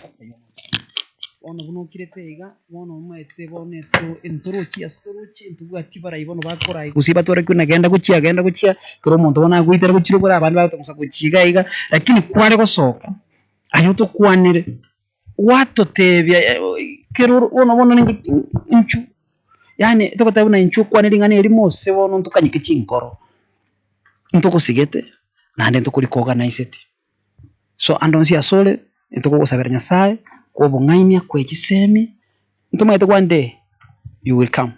Speaker 1: ono buno kirete iga bono maete bone to entorochi astorochi entubwati barayibono bakora gusiba tore kuna genda guchia kero muntu bona guitera guchiro bora abantu batamusa guchiga iga lakini kware gosoka ayo to kwanire wato tebya kero ono bono ningi inchu yani to kotabuna inchu kwanire ngane eri mose bono ntukanyike chinkoro ntoko sigete nande ntoko organize it so andonsi asole ntoko gusabira nyasaye obong'ainia kwechisemi ntumaite one day you will come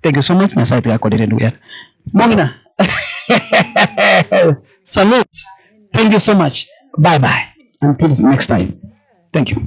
Speaker 1: thank you so much nyasaye tigakorire nduya mogina salute thank you so much bye bye until next time thank you